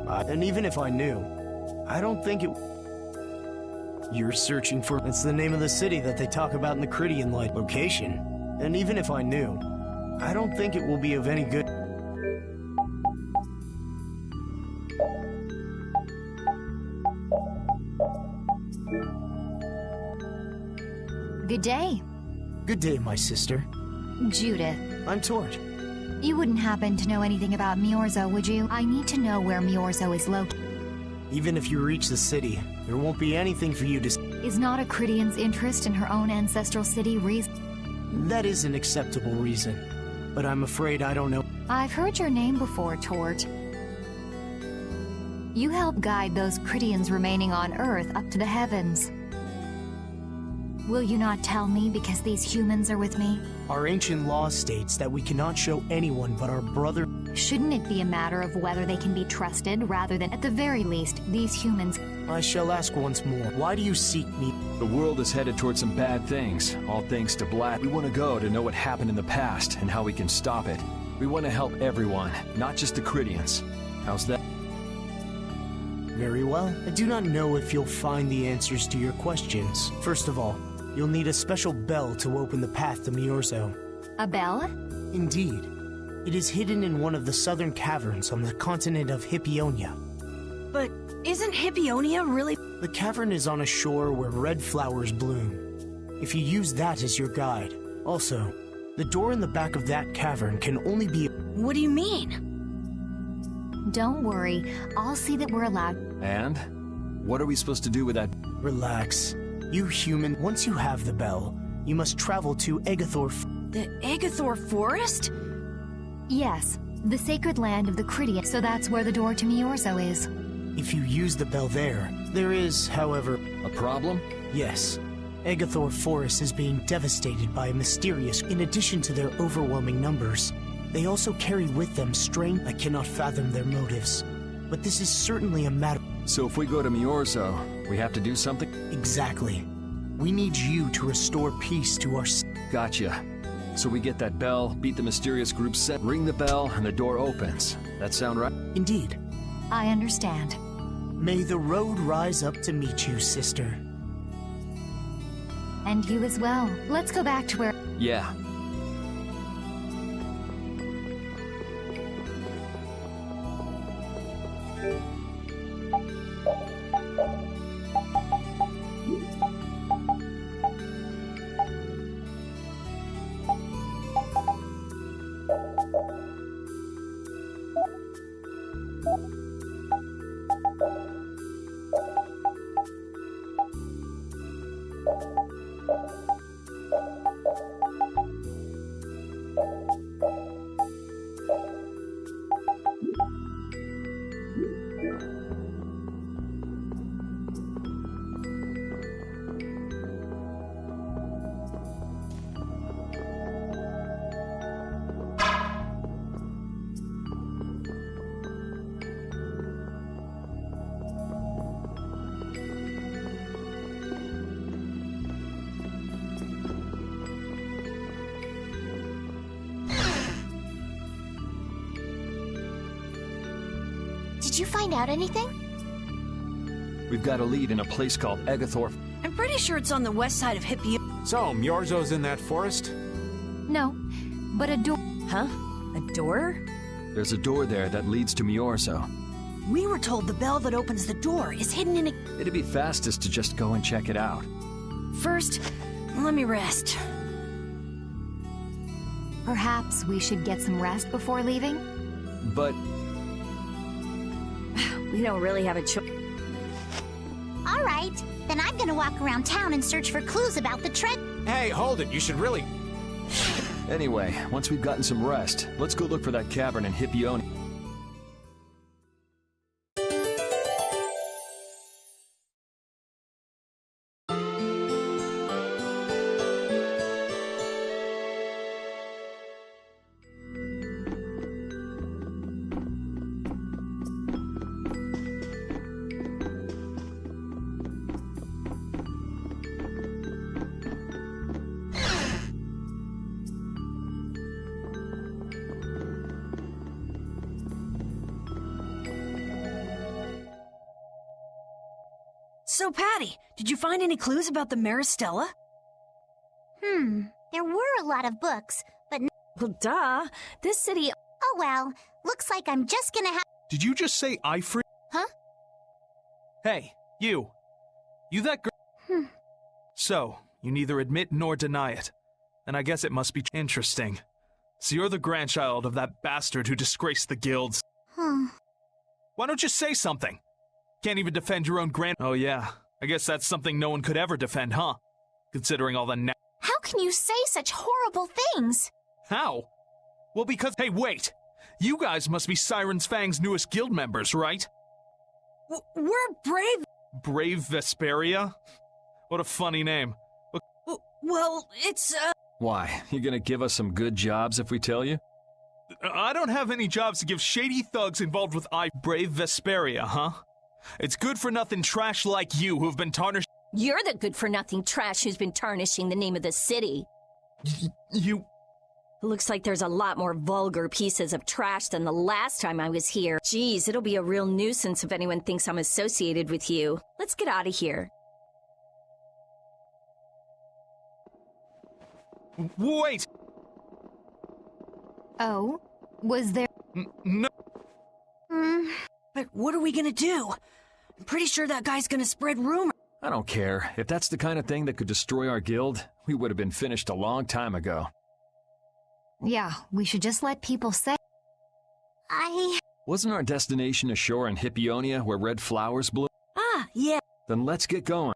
And even if I knew, I don't think it... You're searching for... It's the name of the city that they talk about in the Cridian light location. And even if I knew, I don't think it will be of any good... Good day. Good day, my sister. Judith. I'm Tort. You wouldn't happen to know anything about Miorzo, would you? I need to know where Miorzo is located. Even if you reach the city, there won't be anything for you to... Is not a Cridian's interest in her own ancestral city reason? That is an acceptable reason, but I'm afraid I don't know... I've heard your name before, Tort. You help guide those Cridians remaining on Earth up to the heavens. Will you not tell me because these humans are with me? Our ancient law states that we cannot show anyone but our brother... Shouldn't it be a matter of whether they can be trusted rather than, at the very least, these humans? I shall ask once more, why do you seek me? The world is headed towards some bad things, all thanks to Black. We want to go to know what happened in the past and how we can stop it. We want to help everyone, not just the Cridians. How's that? Very well. I do not know if you'll find the answers to your questions. First of all, you'll need a special bell to open the path to Miorzo. A bell? Indeed. It is hidden in one of the southern caverns on the continent of Hippionia. But isn't Hippionia really... The cavern is on a shore where red flowers bloom. If you use that as your guide. Also, the door in the back of that cavern can only be... What do you mean? Don't worry, I'll see that we're allowed. And? What are we supposed to do with that? Relax. You human, once you have the bell, you must travel to Egathor... The Egathor Forest? Yes, the sacred land of the Cridian, so that's where the door to Miorzo is. If you use the bell there is, however... A problem? Yes. Egathor Forest is being devastated by a mysterious... In addition to their overwhelming numbers, they also carry with them strength. I cannot fathom their motives. But this is certainly a matter... So if we go to Miorzo, we have to do something? Exactly. We need you to restore peace to our... Gotcha. So we get that bell, beat the mysterious group set, ring the bell, and the door opens. That sound right? Indeed. I understand. May the road rise up to meet you, sister. And you as well. Let's go back to where... Yeah. Did you find out anything? We've got a lead in a place called Egathorp. I'm pretty sure it's on the west side of Hippie. So, Myorzo's in that forest? No, but a door... Huh? A door? There's a door there that leads to Myorzo. We were told the bell that opens the door is hidden in a... It'd be fastest to just go and check it out. First, let me rest. Perhaps we should get some rest before leaving? But... We don't really have a choice. All right, then I'm gonna walk around town and search for clues about the trek. Hey, hold it. You should really... Anyway, once we've gotten some rest, let's go look for that cavern in Hippionia. So, Patty, did you find any clues about the Maristella? There were a lot of books, but... Well, duh. This city... Oh well, looks like I'm just gonna have... Did you just say Ifrit? Huh? Hey, you. You that girl? So, you neither admit nor deny it. And I guess it must be interesting. So you're the grandchild of that bastard who disgraced the guilds. Why don't you say something? Can't even defend your own Oh yeah, I guess that's something no one could ever defend, huh? Considering all the How can you say such horrible things? How? Well, because- Hey, wait! You guys must be Siren's Fang's newest guild members, right? We're brave... Brave Vesperia? What a funny name. Well, it's, Why, you gonna give us some good jobs if we tell you? I don't have any jobs to give shady thugs involved with Brave Vesperia, huh? It's good-for-nothing trash like you who've been tarnished— You're the good-for-nothing trash who's been tarnishing the name of the city. You— Looks like there's a lot more vulgar pieces of trash than the last time I was here. Geez, it'll be a real nuisance if anyone thinks I'm associated with you. Let's get out of here. Wait! Oh? Was there... No. But what are we gonna do? I'm pretty sure that guy's gonna spread rumors. I don't care. If that's the kind of thing that could destroy our guild, we would have been finished a long time ago. Yeah, we should just let people say... Wasn't our destination ashore in Hippionia where red flowers bloom? Ah, yeah. Then let's get going.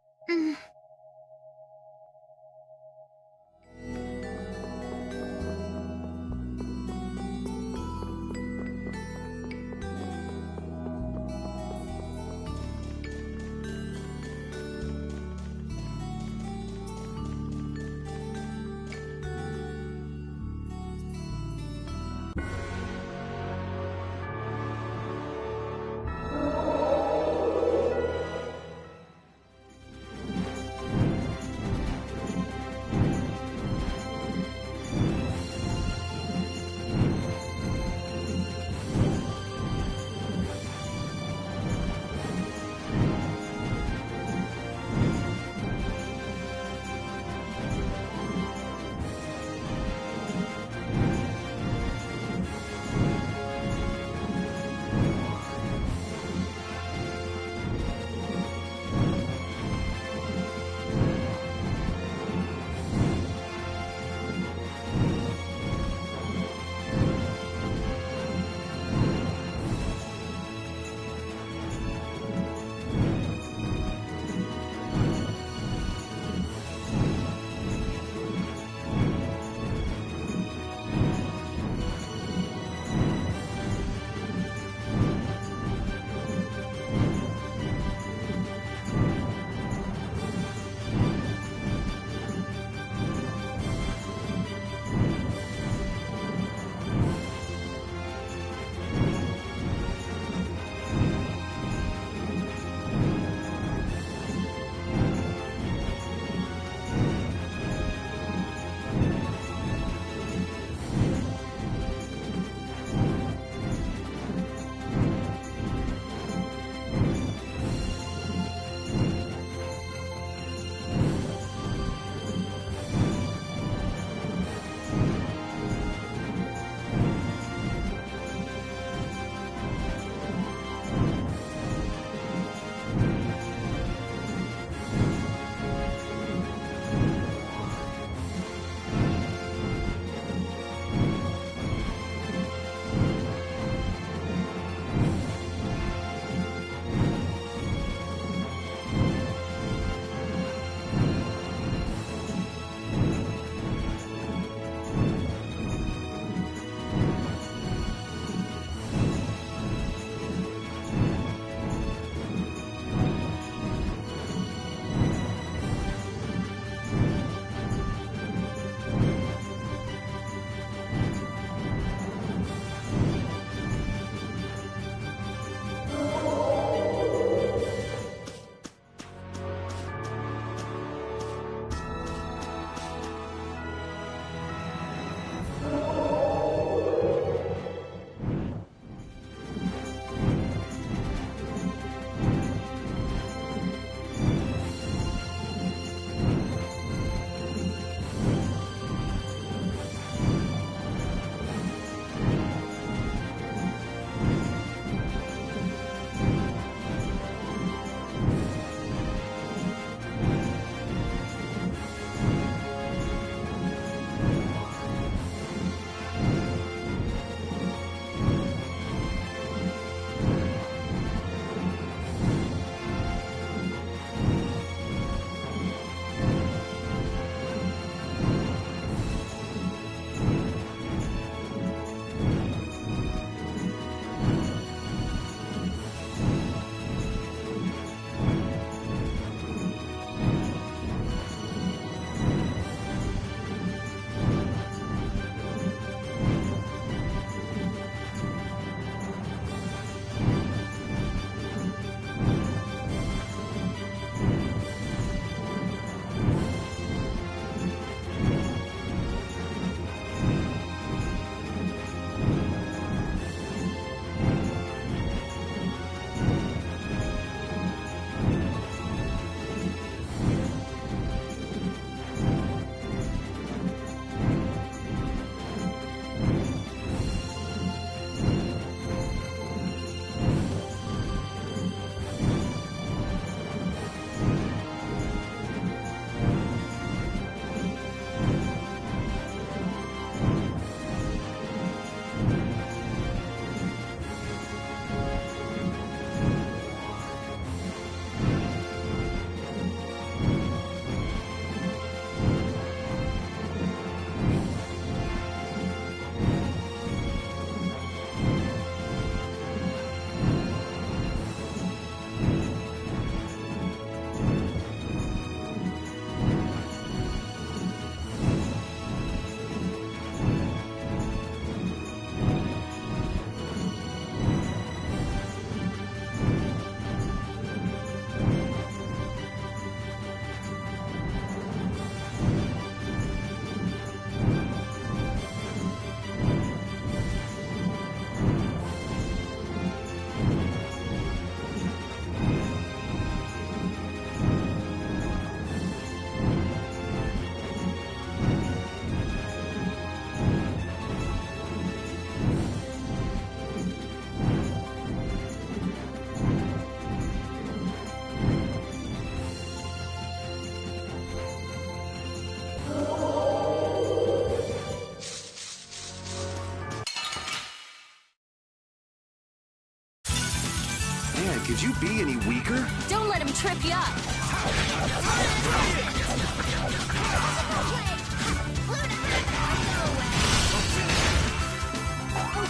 could you be any weaker? Don't let him trip you up.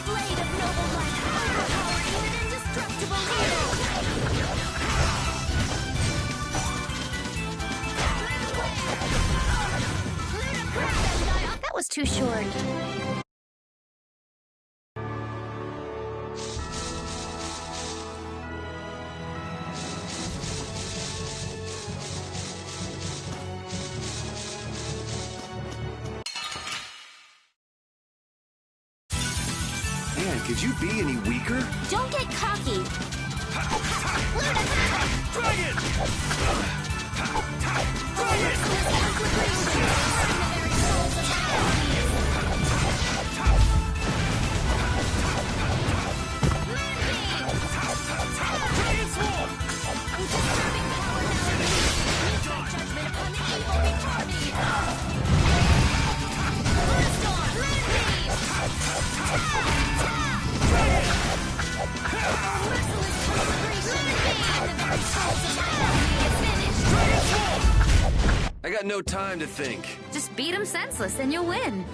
Blade of noble light, overpowered even indestructible That was too short. Man, could you be any weaker? Don't get cocky. Dragon! I got no time to think. Just beat him senseless and you'll win.